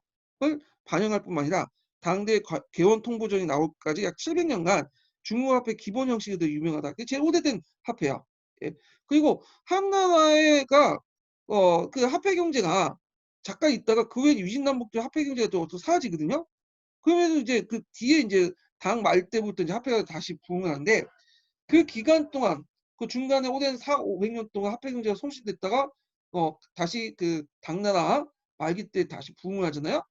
반영할 뿐만 아니라 당대 개원 통보전이 나올까지 약 700년간 중국 화폐 기본 형식이 유명하다. 제일 오래된 화폐야. 예. 그리고 한나라가 그 화폐 경제가 잠깐 있다가 그 후에 유진남북도 화폐 경제가 또 사라지거든요. 그러면서 이제 그 뒤에 이제 당 말 때부터 이제 화폐가 다시 부흥을 하는데 그 기간 동안 그 중간에 오랜 4, 500년 동안 화폐 경제가 손실됐다가 다시 그 당나라 말기 때 다시 부흥을 하잖아요.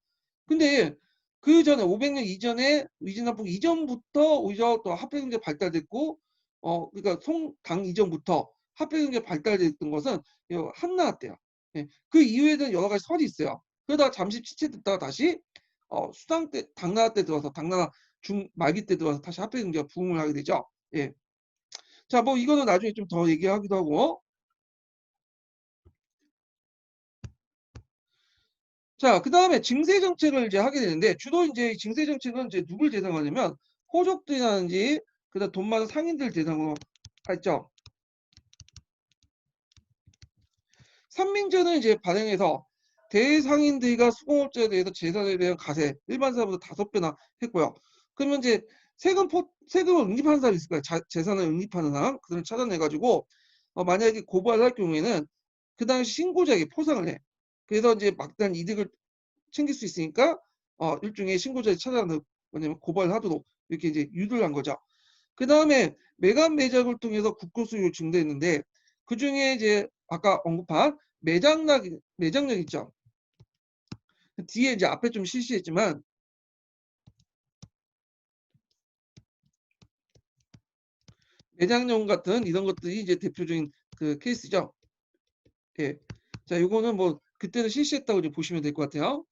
근데 그 전에 500년 이전에 위진남북 이전부터 오히려 또 화폐 경제 발달됐고 그러니까 송당 이전부터 화폐 경제 발달됐던 것은 한나라 때요. 예. 그 이후에는 여러 가지 설이 있어요. 그러다가 잠시 취체됐다가 다시 수당 때 당나라 때 들어서 당나라 중 말기 때 들어서 다시 화폐 경제가 부흥을 하게 되죠. 예. 자, 뭐 이거는 나중에 좀 더 얘기하기도 하고. 자, 그다음에 증세 정책을 이제 하게 되는데 주로 이제 증세 정책은 이제 누굴 대상으로 하냐면 호족들이라든지 그다음 돈 많은 상인들 대상으로 했죠. 산민제는 이제 발행해서 대상인들과 수공업자에 대해서 재산에 대한 과세 일반 사람보다 5배나 했고요. 그러면 이제 세금을 응집하는 사람이 있을 거예요. 재산을 응집하는 사람 그들을 찾아내가지고 만약에 고발을 할 경우에는 그 당시 신고자에게 포상을 해. 그래서 이제 막대한 이득을 챙길 수 있으니까 일종의 신고자를 찾아내는 뭐냐면 고발을 하도록 이렇게 이제 유도를 한 거죠. 그 다음에 매간 매작을 통해서 국고 수익을 증대했는데 그 중에 이제 아까 언급한 매장력 있죠. 뒤에 이제 앞에 좀 실시했지만 매장용 같은 이런 것들이 이제 대표적인 그 케이스죠. 예. 자, 요거는 뭐 그때는 실시했다고 이제 보시면 될 것 같아요.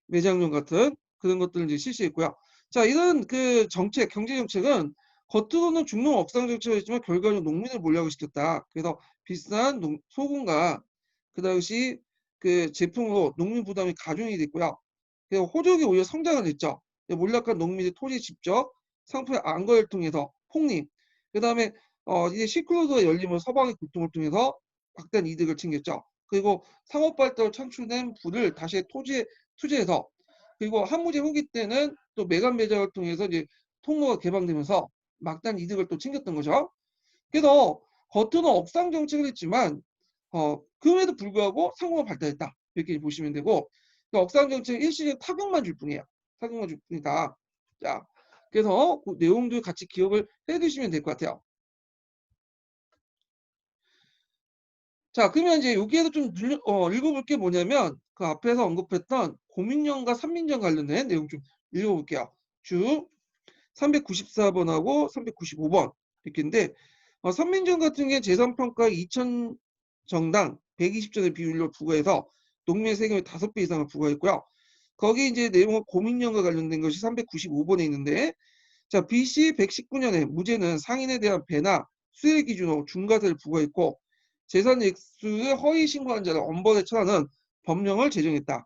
매장용 같은 그런 것들을 이제 실시했고요. 자, 이런 그 정책, 경제 정책은 겉으로는 중농 억상 정책이었지만 결과적으로 농민을 몰락을 시켰다. 그래서 비싼 소금과 그 당시 그 제품으로 농민 부담이 가중이 됐고요. 그리고 호적이 오히려 성장을 했죠. 몰락한 농민의 토지 직접 상품의 안거를 통해서 폭리. 그다음에 이제 실크로드가 열리면 서방의 고통을 통해서 막대한 이득을 챙겼죠. 그리고 상업 발달로 창출된 부를 다시 토지에 투자해서 그리고 한무제 후기 때는 또 매간 매장을 통해서 이제 통로가 개방되면서 막대한 이득을 또 챙겼던 거죠. 그래서 겉으로는 업상 정책을 했지만 그럼에도 불구하고 상공은 발달했다. 이렇게 보시면 되고 억상 정책 일시적 타격만 줄 뿐이에요. 타격만 줄 뿐이다. 자, 그래서 그 내용도 같이 기억을 해두시면 될 것 같아요. 자, 그러면 이제 여기에서 좀 읽어볼 게 뭐냐면 그 앞에서 언급했던 고민령과 산민령 관련된 내용 좀 읽어볼게요. 쭉 394번하고 395번 이렇게인데 산민정 같은 경우에 재산평가 2천 정당 120전의 비율로 부과해서 농민 세금의 5배 이상을 부과했고요. 거기 이제 내용은 고민령과 관련된 것이 395번에 있는데 자, BC 119년에 무죄는 상인에 대한 배나 수익 기준으로 중과세를 부과했고 재산 액수의 허위 신고한 자를 엄벌에 처하는 법령을 제정했다.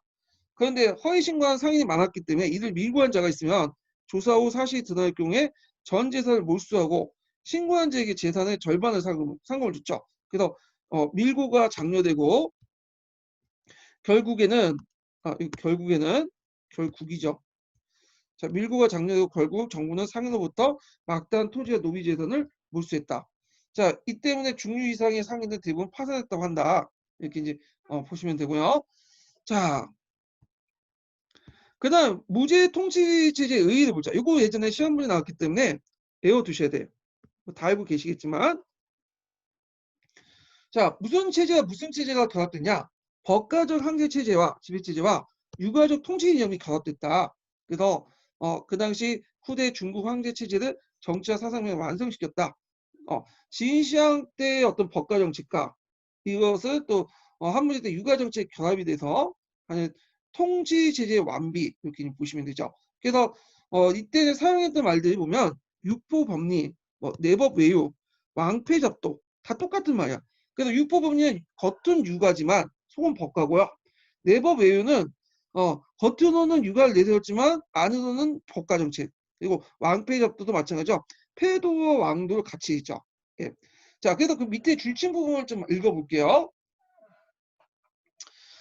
그런데 허위 신고한 상인이 많았기 때문에 이를 밀고한 자가 있으면 조사 후 사실이 드러날 경우에 전 재산을 몰수하고 신고한 자에게 재산의 절반을 상금을 줬죠. 그래서 밀고가 장려되고 결국에는 결국이죠. 자, 밀고가 장려되고 결국 정부는 상인으로부터 막대한 토지와 노비 재산을 몰수했다. 자, 이 때문에 중류 이상의 상인들 대부분 파산했다고 한다. 이렇게 이제 보시면 되고요. 자, 그다음 무죄 통치 체제의 의의를 보자. 이거 예전에 시험 문제 나왔기 때문에 외워두셔야 돼요. 다 알고 계시겠지만 자, 무슨 체제가 결합됐냐? 법가적 한계 체제와 지배 체제와 유가적 통치 이념이 결합됐다. 그래서 그 당시 후대 중국 황제 체제를 정치와 사상을 완성시켰다. 진시황 때의 어떤 법가 정책과 이것을 또 한문제 때 유가 정책 결합이 돼서 하는 통치 체제의 완비 이렇게 보시면 되죠. 그래서 이때 사용했던 말들이 보면 육포 법리, 뭐 내법 외유, 왕패 접도 다 똑같은 말이야. 그래서 육포 법리는 겉은 유가지만 속은 법가고요. 내법 외유는 겉으로는 유가를 내세웠지만 안으로는 법가 정책. 그리고 왕패 접도도 마찬가지죠. 패도와 왕도를 같이 있죠. 예. 자, 그래서 그 밑에 줄침 부분을 좀 읽어볼게요.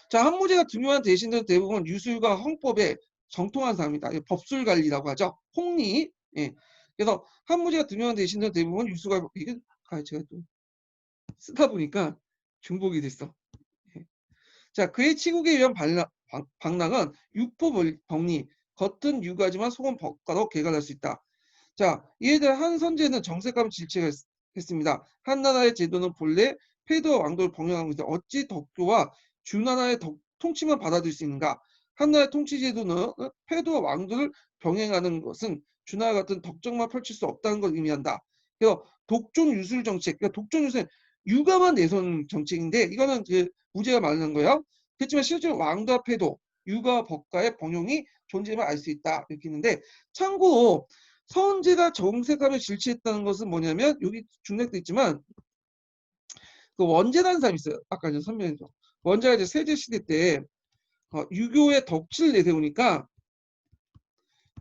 자, 한무제가 중요한 대신들은 대부분 유술과 헌법에 정통한 사람이다. 법술 관리라고 하죠. 홍리. 예. 그래서 한무제가 중요한 대신들은 대부분 유술과 이게 제가 또 쓰다 보니까 중복이 됐어. 예. 자, 그의 치국에 의한 방랑은 육포 법리, 겉은 유가지만 속은 법가로 개관할 수 있다. 자, 이에 대해 한 선제는 정색감 질책했습니다. 한나라의 제도는 본래 패도와 왕도를 병행하고 있는데 어찌 덕교와 준하나의 통치만 받아들일 수 있는가? 한나라의 통치 제도는 패도와 왕도를 병행하는 것은 준하와 같은 덕정만 펼칠 수 없다는 걸 의미한다. 그래서 독존 유술 정책, 그러니까 독존 유술 육아만 내세운 정책인데 이거는 그 무죄가 말하는 거예요. 그렇지만 실제로 왕과 패도, 육아 법가의 병용이 존재임을 알 수 있다 이렇게 있는데 참고 서원제가 정색하며 질취했다는 것은 뭐냐면 여기 중략도 있지만 그 원제라는 사람이 있어요. 아까 이제 선배님도 원제가 이제 세제 시대 때 유교의 덕치를 내세우니까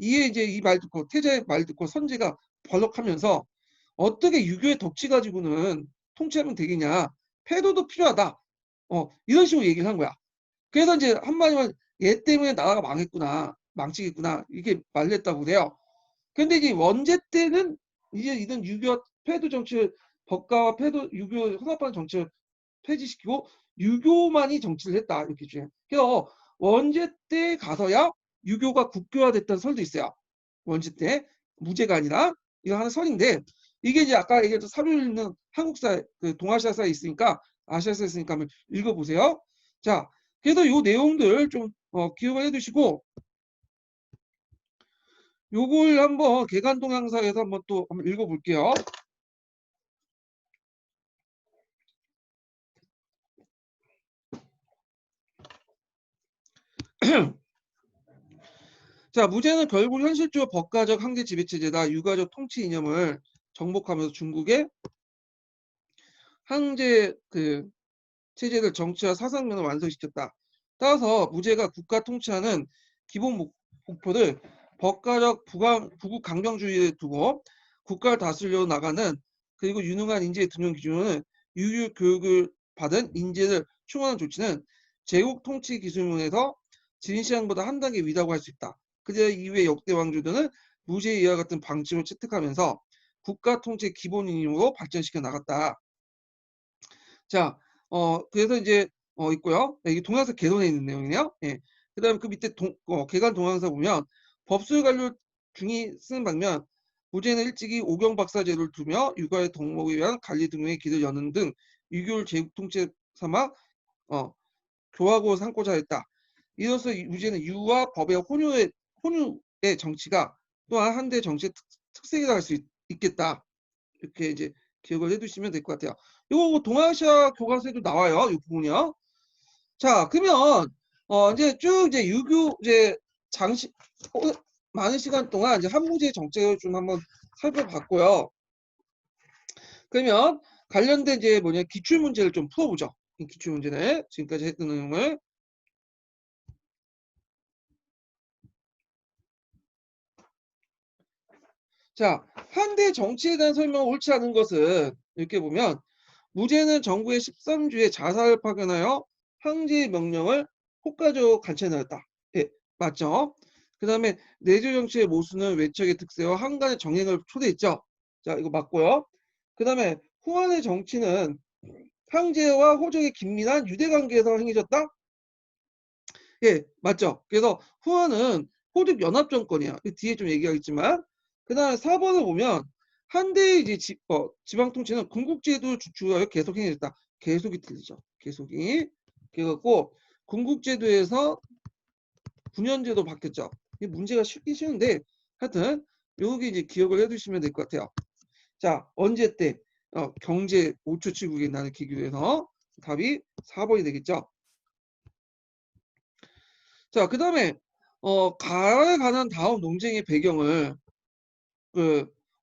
이에 이제 이 말 듣고 태자의 말 듣고 선제가 벌럭하면서 어떻게 유교의 덕치 가지고는 통치하면 되겠냐? 패도도 필요하다. 이런 식으로 얘기를 한 거야. 그래서 이제 한마디만 얘 때문에 나라가 망했구나, 망치겠구나 이렇게 말을 했다고 그래요. 근데 이제 원제 때는 이제 이런 유교 패도 정치를 법가와 패도 유교 혼합하는 정치를 폐지시키고 유교만이 정치를 했다 이렇게 주장해요. 그래서 원제 때 가서야 유교가 국교화됐다는 설도 있어요. 원제 때 무죄가 아니라 이거 하는 설인데 이게 이제 아까 얘기했던 사료 읽는 한국사 그 동아시아사에 있으니까 아시아사에 있으니까 한번 읽어보세요. 자, 그래서 요 내용들 좀 기억을 해두시고 요걸 한번 개간동향사에서 한번 또 한번 읽어볼게요. 자, 무제는 결국 현실적으로 법가적 황제 지배체제다. 유가적 통치 이념을 정복하면서 중국의 황제 그 체제를 정치와 사상면을 완성시켰다. 따라서 무제가 국가 통치하는 기본 목표를 법가적 부국 강경주의에 두고 국가를 다스려 나가는 그리고 유능한 인재의 등용 기준은 유교 교육을 받은 인재를 충원하는 조치는 제국 통치 기술문에서 진시황보다 한 단계 위다고 할 수 있다. 그제 이후의 역대 왕조들은 무제 이와 같은 방침을 채택하면서 국가 통치 기본 이념으로 발전시켜 나갔다. 자, 그래서 이제 있고요. 이게 동향서 개론에 있는 내용이네요. 예. 그다음에 그 밑에 개간 동향서 보면 법술 관료 중이 쓰는 방면 무제는 일찍이 오경박사제를 두며 육아의 덕목에 위한 관리 등의 길을 여는 등 유교를 제국 통치 삼아 교하고 삼고자 했다. 이로써 무제는 유와 법의 혼유의 정치가 또한 한대 정치의 특색이라 할 수 있겠다. 이렇게 이제 기억을 해두시면 될 것 같아요. 이거 동아시아 교과서에도 나와요. 이 부분이요. 자, 그러면 이제 쭉 이제 유교 이제 장시 많은 시간 동안 이제 한무제 정책을 좀 한번 살펴봤고요. 그러면 관련된 이제 뭐냐 기출 문제를 좀 풀어보죠. 이 기출 문제는 지금까지 했던 내용을 자, 한대 정치에 대한 설명을 옳지 않은 것은 이렇게 보면 무제는 정부의 13주에 자사를 파견하여 황제의 명령을 효과적으로 관철하였다. 예, 맞죠? 그 다음에 내조 정치의 모순은 외척의 특세와 한간의 정행을 초래했죠. 자, 이거 맞고요. 그 다음에 후한의 정치는 황제와 호족의 긴밀한 유대 관계에서 행해졌다. 예, 맞죠. 그래서 후한은 호족 연합 정권이야. 뒤에 좀 얘기하겠지만 그 다음에 4번을 보면 한대의 이제 지방 통치는 군국제도를 주축하여 계속 행해졌다. 계속이 틀리죠. 계속이. 그래갖고 군국제도에서 군현제도 바뀌었죠. 이게 문제가 쉽긴 쉬운데 하여튼 여기 이제 기억을 해두시면 될 것 같아요. 자, 언제 때 경제 5초 치국에 나는 기규에서 답이 4번이 되겠죠. 자, 그 다음에 가에 관한 다음 논쟁의 배경을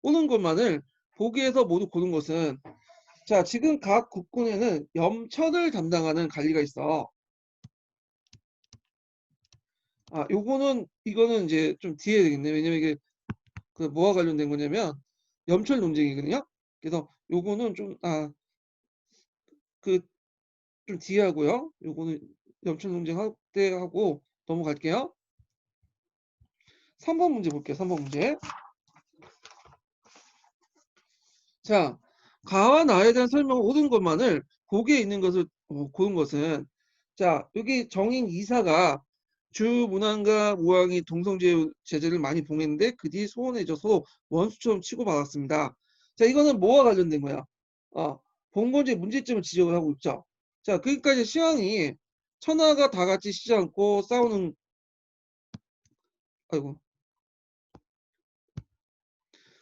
오는 것만을 보기에서 모두 고른 것은 자, 지금 각 국군에는 염천을 담당하는 관리가 있어. 이거는 이제 좀 뒤에 되겠네. 왜냐면 이게 그 뭐와 관련된 거냐면 염천 논쟁이거든요. 그래서 요거는 그 좀 뒤에 하고요. 요거는 염천 논쟁 할 때 하고 넘어갈게요. 3번 문제 볼게요. 3번 문제. 자, 가와 나에 대한 설명을 옳은 것만을 보기에 있는 것을 고른 것은 자, 여기 정인 이사가 주 문왕과 우왕이 동성제 제재를 많이 봉했는데 그 뒤 소원해져서 원수처럼 치고받았습니다. 자, 이거는 뭐와 관련된 거야? 봉건제 문제점을 지적을 하고 있죠. 자, 그러니까 이제 시황이 천하가 다 같이 쉬지 않고 싸우는, 아이고.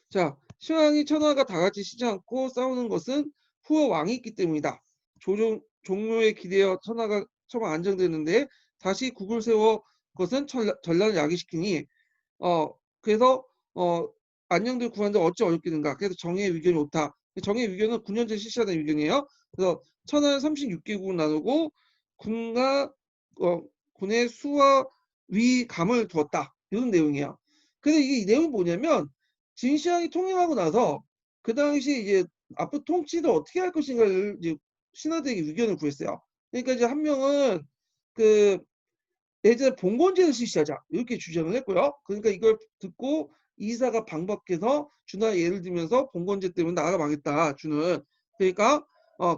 자, 시황이 천하가 다 같이 쉬지 않고 싸우는 것은 후어 왕이 있기 때문이다. 종묘에 기대어 천하가 처마 안정되는데 다시 국을 세워 것은 전란을 야기시키니 그래서 어 안녕들 구하는데 어찌 어렵겠는가. 그래서 정의의 의견이 옳다. 정의의 의견은 9년째 실시하는 의견이에요. 그래서 천하를 36개국으로 나누고 군과 군의 수와 위 감을 두었다. 이런 내용이에요. 근데 이게 이 내용이 뭐냐면 진시황이 통일하고 나서 그 당시 이제 앞으로 통치를 어떻게 할 것인가를 이제 신하들에게 의견을 구했어요. 그러니까 이제 한 명은 그 예전에 봉건제를 실시하자 이렇게 주장을 했고요. 그러니까 이걸 듣고 이사가 방박해서 준하 예를 들면서 봉건제 때문에 나라가 망했다 주는 그러니까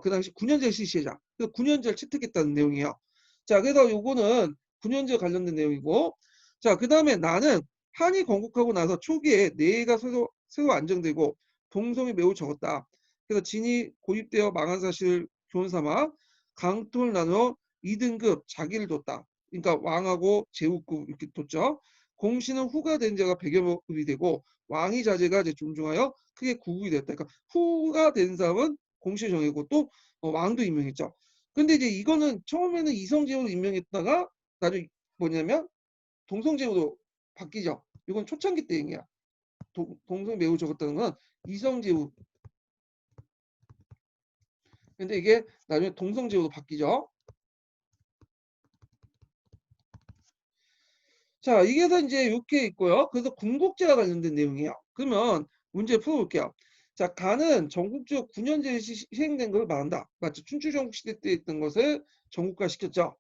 그 당시 9년제를 실시하자. 그래서 9년제를 채택했다는 내용이에요. 자, 그래서 요거는 9년제 관련된 내용이고 자, 그다음에 나는 한이 건국하고 나서 초기에 내가 새로 안정되고 동성이 매우 적었다. 그래서 진이 고립되어 망한 사실을 교훈 삼아 강토를 나누어 2등급 자기를 뒀다. 그러니까 왕하고 제후급 이렇게 뒀죠. 공신은 후가 된 자가 백여급이 되고 왕이 자제가 이제 존중하여 크게 구국이 됐다. 그러니까 후가 된 사람은 공시 정했고 또 왕도 임명했죠. 근데 이제 이거는 처음에는 이성제후로 임명했다가 나중에 뭐냐면 동성제후로 바뀌죠. 이건 초창기 때 얘기야. 동성이 매우 적었다는 건 이성제후. 근데 이게 나중에 동성제후로 바뀌죠. 자, 이게서 이제 이렇게 있고요. 그래서 군국제와 관련된 내용이에요. 그러면 문제 풀어볼게요. 자, 간은 전국적 9년제 시행된 걸 말한다. 맞죠? 춘추전국 시대 때 있던 것을 전국화 시켰죠.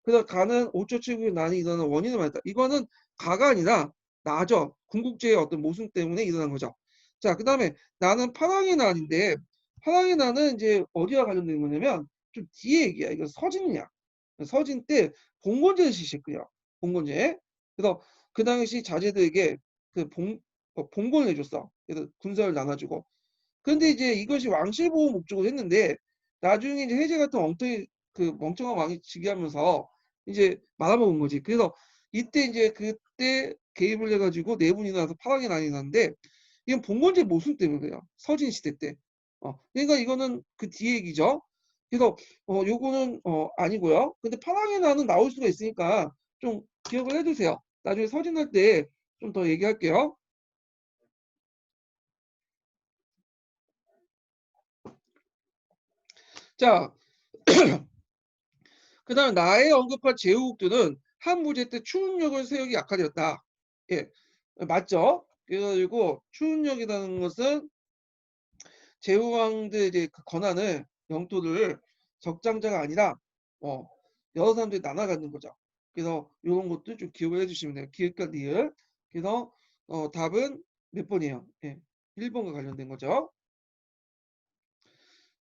그래서 간은 5초7국의 난이 일어나는 원인을 말했다. 이거는 가가 아니라 나죠. 군국제의 어떤 모순 때문에 일어난 거죠. 자, 그 다음에 나는 파랑의 난인데 파랑의 난은 이제 어디와 관련된 거냐면 좀 뒤에 얘기야. 이거 서진이야. 서진 때 봉건제를 실시했고요. 봉건제. 그래서 그 당시 자제들에게 그 봉건을 해줬어. 그래서 군사를 나눠주고. 그런데 이제 이것이 왕실 보호 목적으로 했는데 나중에 이제 해제 같은 엉터리 그 멍청한 왕이 즉위하면서 이제 말아먹은 거지. 그래서 이때 이제 그때 개입을 해가지고 내분이 나서 파랑이 난이 났는데 이건 봉건제 모순 때문에 그래요. 서진 시대 때. 그러니까 이거는 그 뒤에 얘기죠. 그래서 요거는 아니고요. 근데 파랑의 난은 나올 수가 있으니까 좀 기억을 해두세요. 나중에 서진할 때 좀 더 얘기할게요. 자, 그 다음에 나의 언급한 제후국들은 한무제 때 추운력을 세력이 약화되었다. 예, 맞죠? 그래가지고 추운력이라는 것은 제후왕들의 이제 그 권한을 영토를 적장자가 아니라 어, 여러 사람들이 나눠 갖는 거죠. 그래서 이런 것도 좀 기억을 해주시면 돼요. 기획과 리을. 그래서 답은 몇 번이에요? 예, 1번과 관련된 거죠.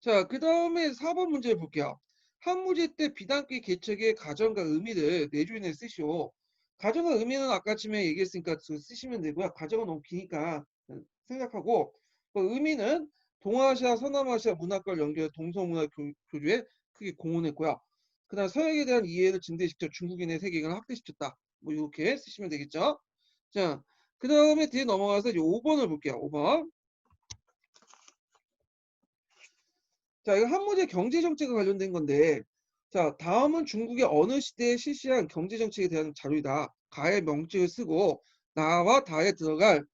자, 그 다음에 4번 문제 볼게요. 한무제 때 비단기 개척의 가정과 의미를 내주인에 쓰시오. 가정과 의미는 아까쯤에 얘기했으니까 쓰시면 되고요. 가정은 너무 기니까 생각하고 그 의미는 동아시아, 서남아시아 문화권을 연결해 동서문화 교류에 크게 공헌했고요. 그다음 서양에 대한 이해를 증대시켜 중국인의 세계관을 확대시켰다. 뭐 이렇게 쓰시면 되겠죠. 자, 그 다음에 뒤에 넘어가서 이제 5번을 볼게요. 5번. 자, 이거 한문제 경제정책과 관련된 건데, 자, 다음은 중국의 어느 시대에 실시한 경제정책에 대한 자료이다. 가의 명칭을 쓰고 나와 다에 들어갈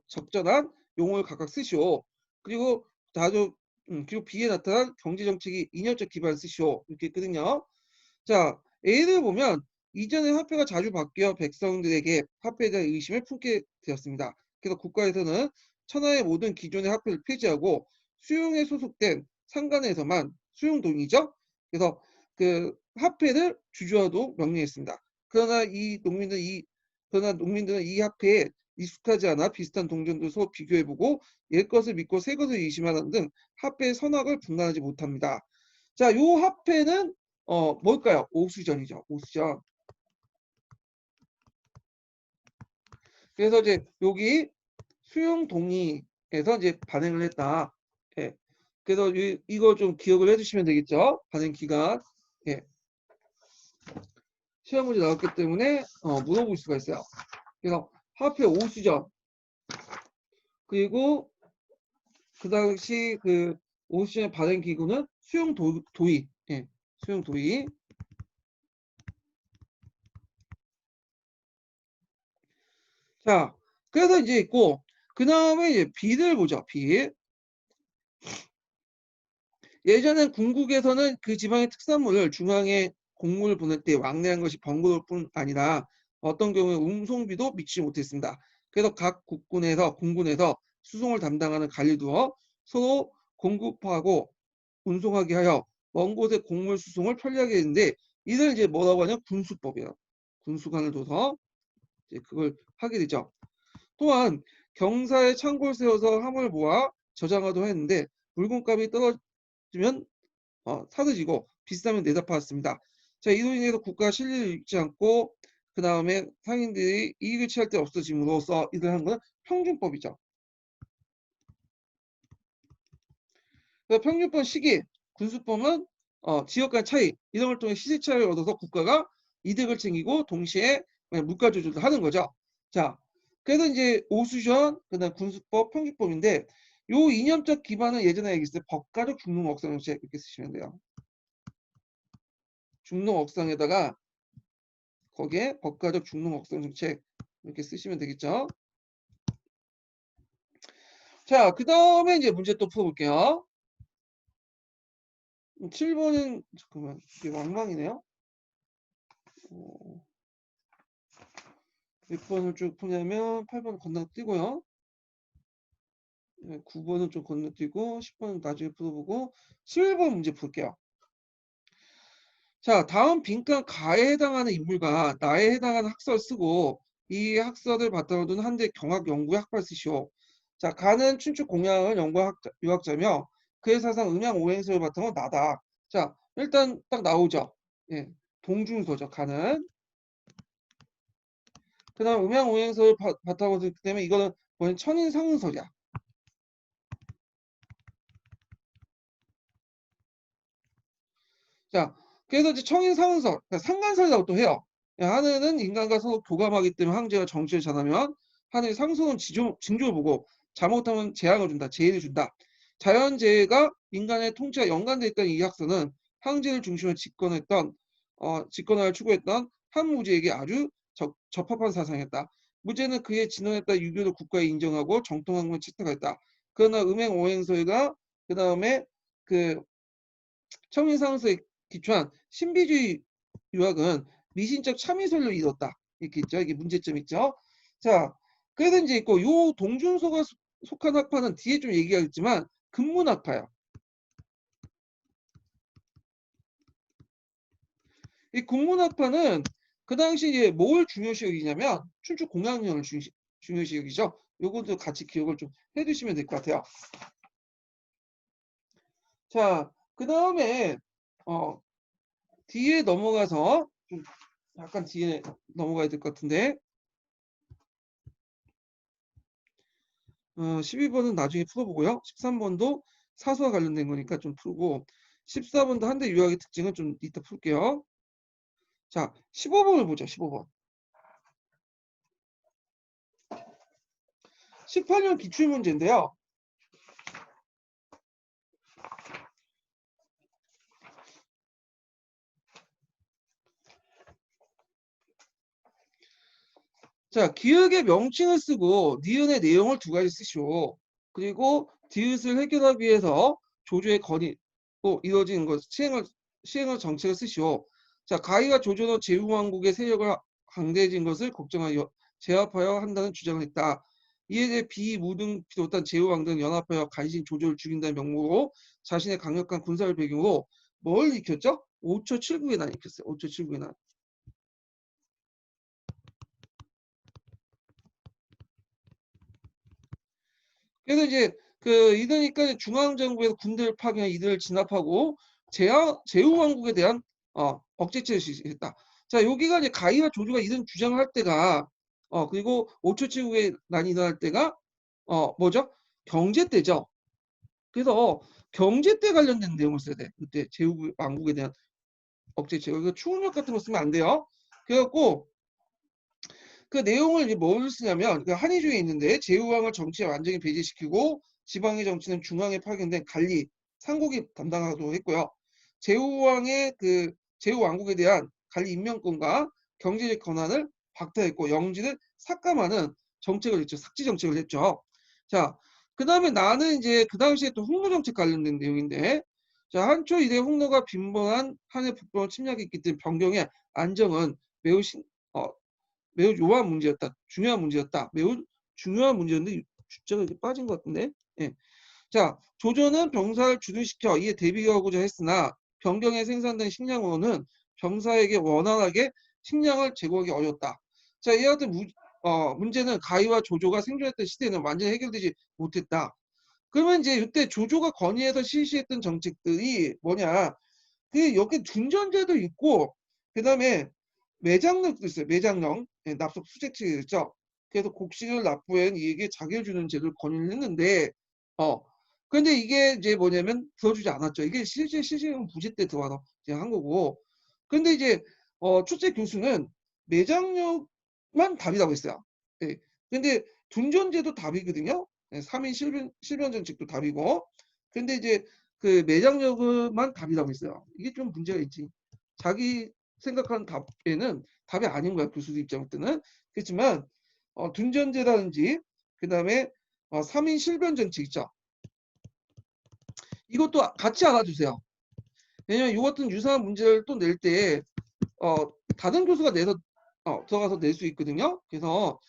적절한 용어를 각각 쓰시오. 그리고 다도 그리고 B에 나타난 경제정책이 이념적 기반을 쓰시오. 이렇게 있거든요. 자, A를 보면 이전에 화폐가 자주 바뀌어 백성들에게 화폐에 대한 의심을 품게 되었습니다. 그래서 국가에서는 천하의 모든 기존의 화폐를 폐지하고 수용에 소속된 상관에서만 수용 동의죠. 그래서 그 화폐를 주주하도록 명령했습니다. 그러나 농민들은 이 화폐에 익숙하지 않아 비슷한 동전들 서로 비교해보고 옛 것을 믿고 새 것을 의심하는 등 화폐의 선악을 분간하지 못합니다. 자, 요 화폐는 뭘까요? 오수전이죠. 오수전. 그래서 이제 여기 수용 동의에서 이제 발행을 했다. 예. 그래서 이거 좀 기억을 해주시면 되겠죠. 발행 기간. 예. 시험 문제 나왔기 때문에 물어볼 수가 있어요. 그래서 화폐 오수전 그리고 그 당시 그 오수전의 발행 기구는 수용 도의. 예. 수용 도의. 자, 그래서 이제 있고 그 다음에 이제 비를 보죠. 비. 예전엔 궁국에서는 그 지방의 특산물을 중앙에 공물을 보낼 때 왕래한 것이 번거로울 뿐 아니라 어떤 경우에 운송비도 미치지 못했습니다. 그래서 각 공군에서 수송을 담당하는 관리 두어 서로 공급하고 운송하게 하여 먼 곳의 공물 수송을 편리하게 했는데 이들 이제 뭐라고 하냐 군수법이에요. 군수관을 둬서 이제 그걸 하게 되죠. 또한 경사에 창고를 세워서 화물을 모아 저장하도 했는데 물건값이 떨어지면 사라지고 비싸면 내다 팔았습니다. 자, 이로 인해서 국가 실리를 잃지 않고 그 다음에 상인들이 이익을 취할 때 없어짐으로써 이들 한 거는 평균법이죠. 평균법 시기, 군수법은 지역 간 차이 이런 걸 통해 시세 차이를 얻어서 국가가 이득을 챙기고 동시에 물가 조절도 하는 거죠. 자, 그래서 이제 오수전, 그다음 군수법, 평균법인데 요 이념적 기반은 예전에 얘기했어요. 법가적 중농억상정책 이렇게 쓰시면 돼요. 중농억상에다가 거기에 법가적 중농억상정책 이렇게 쓰시면 되겠죠. 자, 그 다음에 이제 문제 또 풀어볼게요. 7번은 잠깐만 이게 왕망이네요. 몇 번을 쭉 푸냐면 8번 건너뛰고요. 9번은 좀 건너뛰고 10번은 나중에 풀어보고 11번 문제 풀게요. 자, 다음 빈칸 가에 해당하는 인물과 나에 해당하는 학설을 쓰고 이 학설을 바탕으로 둔 한대 경학 연구의 학파를 쓰시오. 자, 가는 춘추 공양을 연구한 유학자며 그의 사상 음양 오행설을 바탕으로 나다. 자, 일단 딱 나오죠. 예, 동준서죠. 가는. 그 다음 음양 오행설을 바탕으로 듣기 때문에 이거는 뭐냐 천인상은설이야. 자, 그래서 이제 청인상은설, 그러니까 상관설이라고 또 해요. 하늘은 인간과 서로 교감하기 때문에 황제가 정치를 잘하면 하늘이 상소는 징조를 보고 잘못하면 재앙을 준다, 재해를 준다. 자연재해가 인간의 통치와 연관되어 있다는 이 학설은 황제를 중심으로 집권을 추구했던 한무제에게 아주 적합한 사상이었다. 무제는 그의 진언에 따라 유교를 국가에 인정하고 정통한 걸 채택했다. 그러나 음행 오행설과 그 다음에 그 청인상수에 기초한 신비주의 유학은 미신적 참의설로 이뤘다. 이렇게 있죠. 이게 문제점 있죠. 자, 그래서 이제 있고 요 동준서가 속한 학파는 뒤에 좀 얘기하겠지만 근문학파예요. 이 근문학파는 그 당시 뭘 중요시 여기냐면 춘추 공양령을 중요시 여기죠. 요것도 같이 기억을 좀 해두시면 될 것 같아요. 자, 그 다음에 뒤에 넘어가서 좀 약간 뒤에 넘어가야 될 것 같은데 12번은 나중에 풀어보고요. 13번도 사수와 관련된 거니까 좀 풀고 14번도 한대 유학의 특징은 좀 이따 풀게요. 자, 15번을 보죠. 15번. 18년 기출문제인데요. 자, 기역의 명칭을 쓰고 니은의 내용을 두 가지 쓰시오. 그리고 디귿을 해결하기 위해서 조조의 건의로 이루어지는 것 시행을 정책을 쓰시오. 자, 가희가 조조는 제후왕국의 세력을 강대해진 것을 걱정하여 제압하여 한다는 주장을 했다. 이에 대해 비무등 비롯한 제후왕들은 연합하여 간신 조조를 죽인다는 명목으로 자신의 강력한 군사를 배경으로 뭘 익혔죠? 5초 7국에 난 익혔어요. 5초 7국에 난. 그래서 이제 이러니까 중앙정부에서 군대를 파견해 이들을 진압하고 제후왕국에 대한 억제체를 실시했다. 자, 여기가 이제 가희와 조조가 이런 주장을 할 때가 그리고 5초 칠국의 난이 일어날 때가 뭐죠? 경제 때죠. 그래서 경제 때 관련된 내용을 써야 돼. 그때 제후 왕국에 대한 억제 제거. 이거 추후력 같은 거 쓰면 안 돼요. 그래갖고 그 내용을 이제 뭘 쓰냐면 그 한의주에 있는데 제후왕을 정치에 완전히 배제시키고 지방의 정치는 중앙에 파견된 관리 상국이 담당하도록 했고요. 제후왕의 그 제후왕국에 대한 관리 임명권과 경제적 권한을 박탈했고 영지를 삭감하는 정책을 했죠. 삭지 정책을 했죠. 자, 그 다음에 나는 이제 그 당시에 또 홍로 정책 관련된 내용인데 자, 한초 이래 홍로가 빈번한 한해 북부를 침략했기 때문에 변경의 안정은 매우 매우 요한 문제였다. 중요한 문제였다. 매우 중요한 문제였는데 숫자가 이렇게 빠진 것 같은데. 예. 자, 조조는 병사를 주둔시켜 이에 대비하고자 했으나 변경에 생산된 식량으로는 병사에게 원활하게 식량을 제공하기 어려웠다. 자, 이와 같은 문제는 가희와 조조가 생존했던 시대에는 완전히 해결되지 못했다. 그러면 이제 이때 조조가 건의해서 실시했던 정책들이 뭐냐? 그 여기 둔전제도 있고 그다음에 매장력도 있어요. 매장령, 예, 납속 수재책이 있죠. 그래서 곡식을 납부한 이에게 자기를 주는 제도를 건의를 했는데, 근데 이게 이제 뭐냐면 들어주지 않았죠. 이게 실질은 부재 때 들어와서 이제 한 거고. 근데 이제 초째 교수는 매장력만 답이라고 했어요. 예. 근데 둔전제도 답이거든요. 예, 3인 실변 정책도 답이고. 근데 이제 그 매장력만 답이라고 했어요. 이게 좀 문제가 있지. 자기 생각하는 답에는 답이 아닌 거야. 교수들 입장 때는. 그렇지만 둔전제라든지 그다음에 3인 실변 정책 있죠. 이것도 같이 알아주세요. 왜냐면 이 같은 유사한 문제를 또 낼 때 다른 교수가 내서 들어가서 낼 수 있거든요. 그래서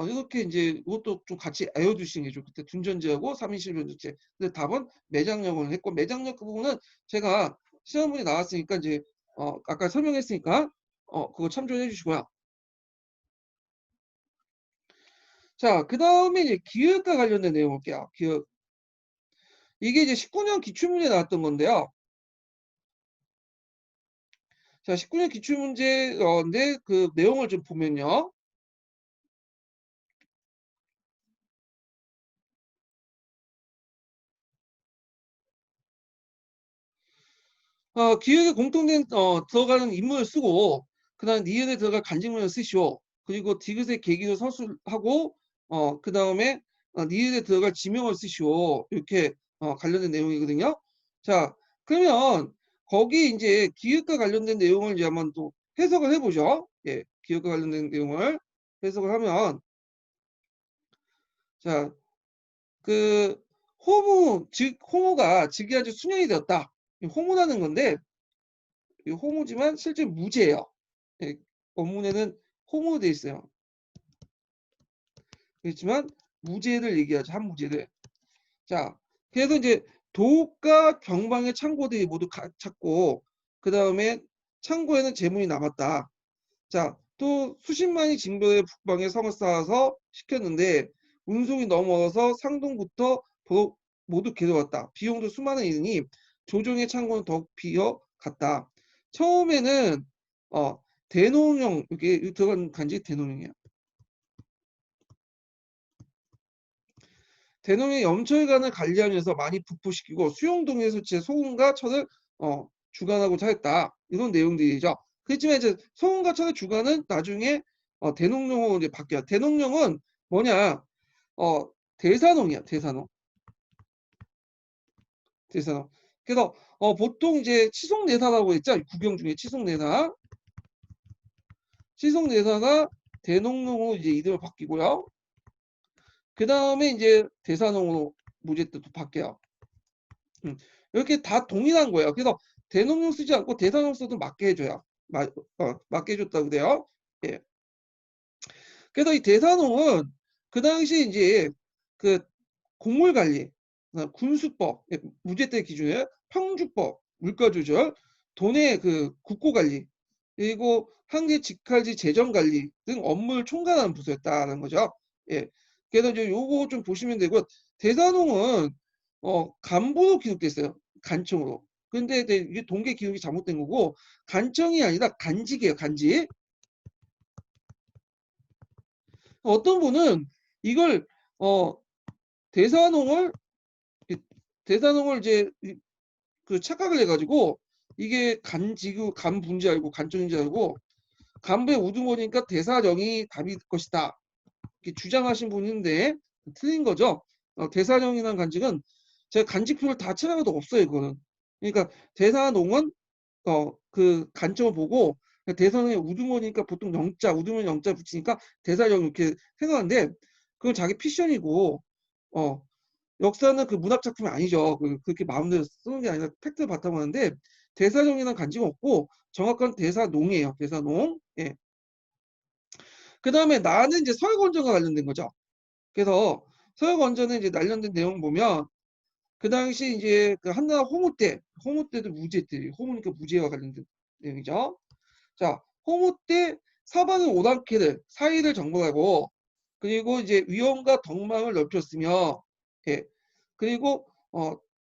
이렇게 이제 이것도 좀 같이 알려주시는 게 좋겠다. 둔전제하고 3인 실변 정책. 근데 답은 매장력을 했고 매장력 그 부분은 제가 시험문이 나왔으니까 이제 아까 설명했으니까 그거 참조해 주시고요. 자, 그 다음에 이제 기획과 관련된 내용 볼게요. 기획. 이게 이제 19년 기출문제에 나왔던 건데요. 자, 19년 기출문제인데 그 내용을 좀 보면요. 기획에 공통된 들어가는 인물을 쓰고 그다음 니은에 들어갈 간직문을 쓰시오. 그리고 디귿의 계기를 서술하고 그다음에 니은에 들어갈 지명을 쓰시오. 이렇게 관련된 내용이거든요. 자, 그러면 거기 이제 기획과 관련된 내용을 이제 한번 또 해석을 해보죠. 예, 기획과 관련된 내용을 해석을 하면 자, 그 호무 즉 호무가 즉위한 지 수년이 되었다. 호무라는 건데 이 호무지만 실제 무제예요. 예, 원문에는 호무로 돼 있어요. 그렇지만 무제를 얘기하죠. 한무제를. 자, 그래서 이제 도읍과 경방의 창고들이 모두 찾고 그 다음에 창고에는 재물이 남았다. 자, 또 수십만이 징벌의 북방에 성을 쌓아서 시켰는데 운송이 넘어서 상동부터 모두 개도왔다. 비용도 수많은 이니 조정의 창고는 더욱 비어 갔다. 처음에는 대농령 이게 들어간 간지 대농령이야. 대농의 염철간을 관리하면서 많이 북부시키고 수용동에 설치해 소금과 철을 주관하고자 했다. 이런 내용들이죠. 그렇지만 이제 소금과 철의 주관은 나중에 대농령으로 이제 바뀌어요. 대농령은 뭐냐? 대산홍이야. 대산홍. 대산홍. 그래서 보통 이제 치송내사라고 했죠. 구경 중에 치송내사. 치송내사가 대농령으로 이제 이름을 바뀌고요. 그 다음에 이제 대산홍으로 무제 뜻도 바뀌어요. 이렇게 다 동일한 거예요. 그래서 대농령 쓰지 않고 대산홍 써도 맞게 해줘요. 맞게 해줬다고 그래요. 예. 그래서 이 대산홍은 그 당시 이제 그 곡물 관리, 군수법, 예, 무제 때 기준에 평주법, 물가 조절, 돈의 그 국고 관리, 그리고 항제 직할지 재정 관리 등 업무를 총괄하는 부서였다는 거죠. 예. 그래서 이제 요거 좀 보시면 되고 대산홍은 간부로 기록돼 있어요. 간청으로. 근데 이게 동계 기록이 잘못된 거고 간청이 아니라 간직이에요. 간직. 어떤 분은 이걸 대산홍을 대사농을 이제 그 착각을 해가지고 이게 간지구 간분지 알고 간종인지 알고 간부의 우두머리니까 대사령이 답일 것이다. 이렇게 주장하신 분인데 틀린 거죠. 대사령이라는 간직은 제가 간직표를 다 찾아봐도 없어요. 그거는. 그러니까 대사농은 그 간점을 보고 대사령의 우두머리니까 보통 영자 우두머리 영자 붙이니까 대사령 이렇게 생각하는데 그건 자기 피션이고 역사는 그 문학 작품이 아니죠. 그렇게 마음대로 쓰는 게 아니라 팩트를 바탕으로 하는데 대사령이라는 간직은 없고 정확한 대사농이에요. 대사농. 예. 그 다음에 나는 이제 서역원전과 관련된 거죠. 그래서 서역원전에 이제 관련된 내용 보면 그 당시 이제 그 한나라 홍우 때도 무제 때, 홍우니까 무제와 관련된 내용이죠. 자, 홍우 때 사방의 오당캐를 사이를 정복하고 그리고 이제 위험과 덕망을 넓혔으며 예. 그리고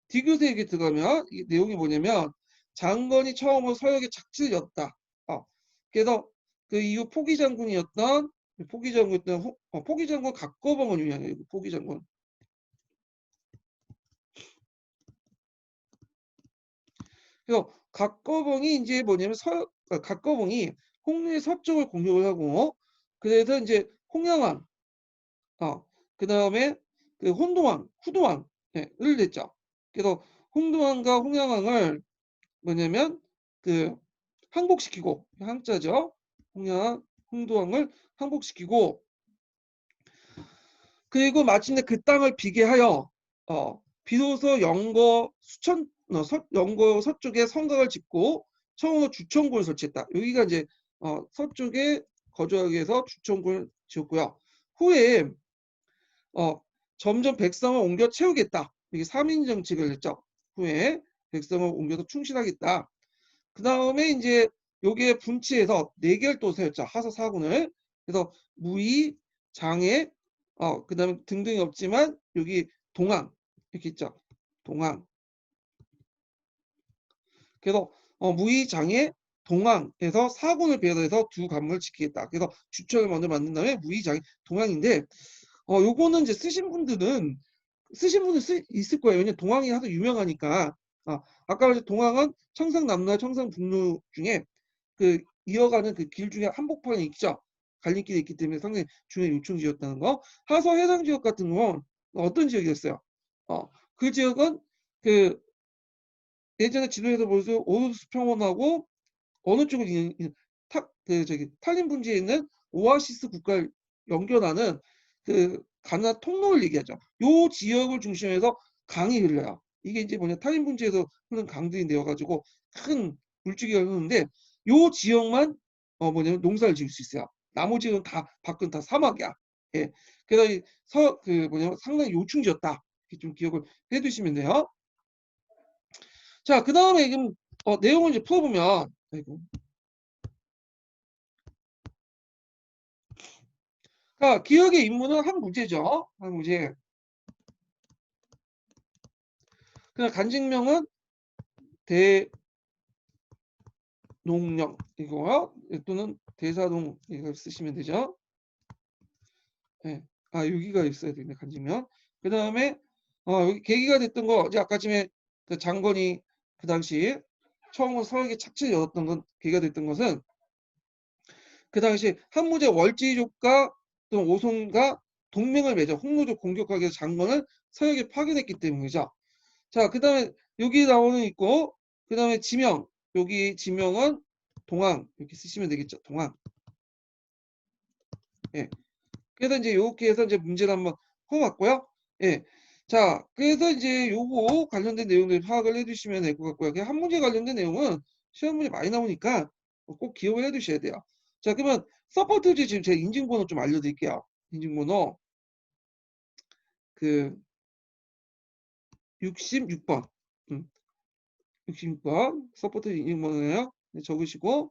디귿에 들어가면 이 내용이 뭐냐면 장건이 처음으로 서역에 착지를 였다. 그래서 그 이후 포기장군이었던 포기장군 각거봉을 유명해요. 포기장군. 그래서 각거봉이 이제 뭐냐면 각거봉이 홍리의 서쪽을 공격을 하고 그래서 이제 홍양왕 그 다음에 그 혼동왕 후동왕을 냈죠. 그래서 홍동왕과 홍양왕을 뭐냐면 그 항복시키고 항자죠. 홍동왕을 항복시키고 그리고 마침내 그 땅을 비게 하여 비로소 영거 영거 서쪽에 성곽을 짓고 처음으로 주천군을 설치했다. 여기가 이제 서쪽에 거주하기 위해서 주천군을 지었고요. 후에 점점 백성을 옮겨 채우겠다. 이게 3인 정책을 했죠. 후에 백성을 옮겨서 충실하겠다. 그 다음에 이제 여기에 분치해서 4개를 또 세웠죠. 하서 4군을. 그래서 무의, 장애, 그 다음에 등등이 없지만 여기 동항 이렇게 있죠. 동항. 그래서 무의, 장애, 동항에서 4군을 배열해서 두 관문을 지키겠다. 그래서 주천을 먼저 만든 다음에 무의, 장애, 동항인데 요거는 이제 쓰신 분들은 있을 거예요. 왜냐면 동항이 하도 유명하니까. 아까 말했 동항은 청상남도 청상북로 중에 그 이어가는 그 길 중에 한복판이 있죠. 갈림길이 있기 때문에 상당히 중요한 요충지였다는 거. 하서 해상 지역 같은 건 어떤 지역이었어요? 그 지역은 그 예전에 지도에서 보여서 오르스 평원하고 어느 쪽을 탈린 분지에 있는 오아시스 국가를 연결하는 그 가나 통로를 얘기하죠. 요 지역을 중심해서 강이 흘러요. 이게 이제 뭐냐 탈린 분지에서 흐르는 강들이 내어가지고 큰 물줄기가 흐르는데 요 지역만 뭐냐면 농사를 지을 수 있어요. 나머지 지역은 다 밖은 다 사막이야. 예. 그래서 그 뭐냐면 상당히 요충지였다. 이렇게 좀 기억을 해두시면 돼요. 자, 그 다음에 지금 내용을 이제 풀어보면 아이고. 그러니까 기억의 임무는 한 문제죠. 한 문제. 그냥 간직명은 대농령 이거요. 또는 대사동 이걸 쓰시면 되죠. 네. 여기가 있어야 되네 간직명. 그 다음에 여기 계기가 됐던 거 이제 아까쯤에 그 장건이 그 당시 처음으로 서역에 착지를 열었던 건 계기가 됐던 것은 그 당시 한무제 월지족과 또 오손과 동맹을 맺어 홍노족 공격하기 위해서 장건을 서역에 파견했기 때문이죠. 자, 그 다음에 여기 나오는 있고 그 다음에 지명 여기 지명은 동항 이렇게 쓰시면 되겠죠. 동항. 예. 그래서 이제 이렇게 해서 이제 문제를 한번 풀어봤고요. 예. 자, 그래서 이제 요거 관련된 내용들 파악을 해주시면 될 것 같고요. 그냥 한 문제 관련된 내용은 시험 문제 많이 나오니까 꼭 기억을 해두셔야 돼요. 자, 그러면 서포트지 지금 제 인증번호 좀 알려드릴게요. 인증번호 그 66번. 66번 서포트 인증번호예요. 네, 적으시고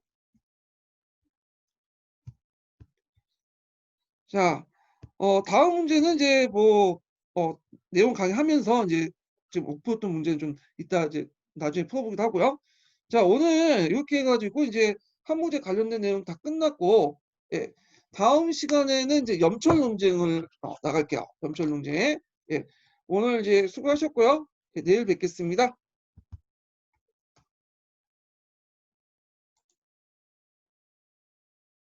자, 다음 문제는 이제 뭐 내용 강의하면서 이제 지금 못 풀었던 문제는 좀 이따 이제 나중에 풀어보기도 하고요. 자, 오늘 이렇게 해가지고 이제 한 문제 관련된 내용 다 끝났고, 예, 다음 시간에는 이제 염철 논쟁을 나갈게요. 염철 논쟁. 예, 오늘 이제 수고하셨고요. 네, 내일 뵙겠습니다.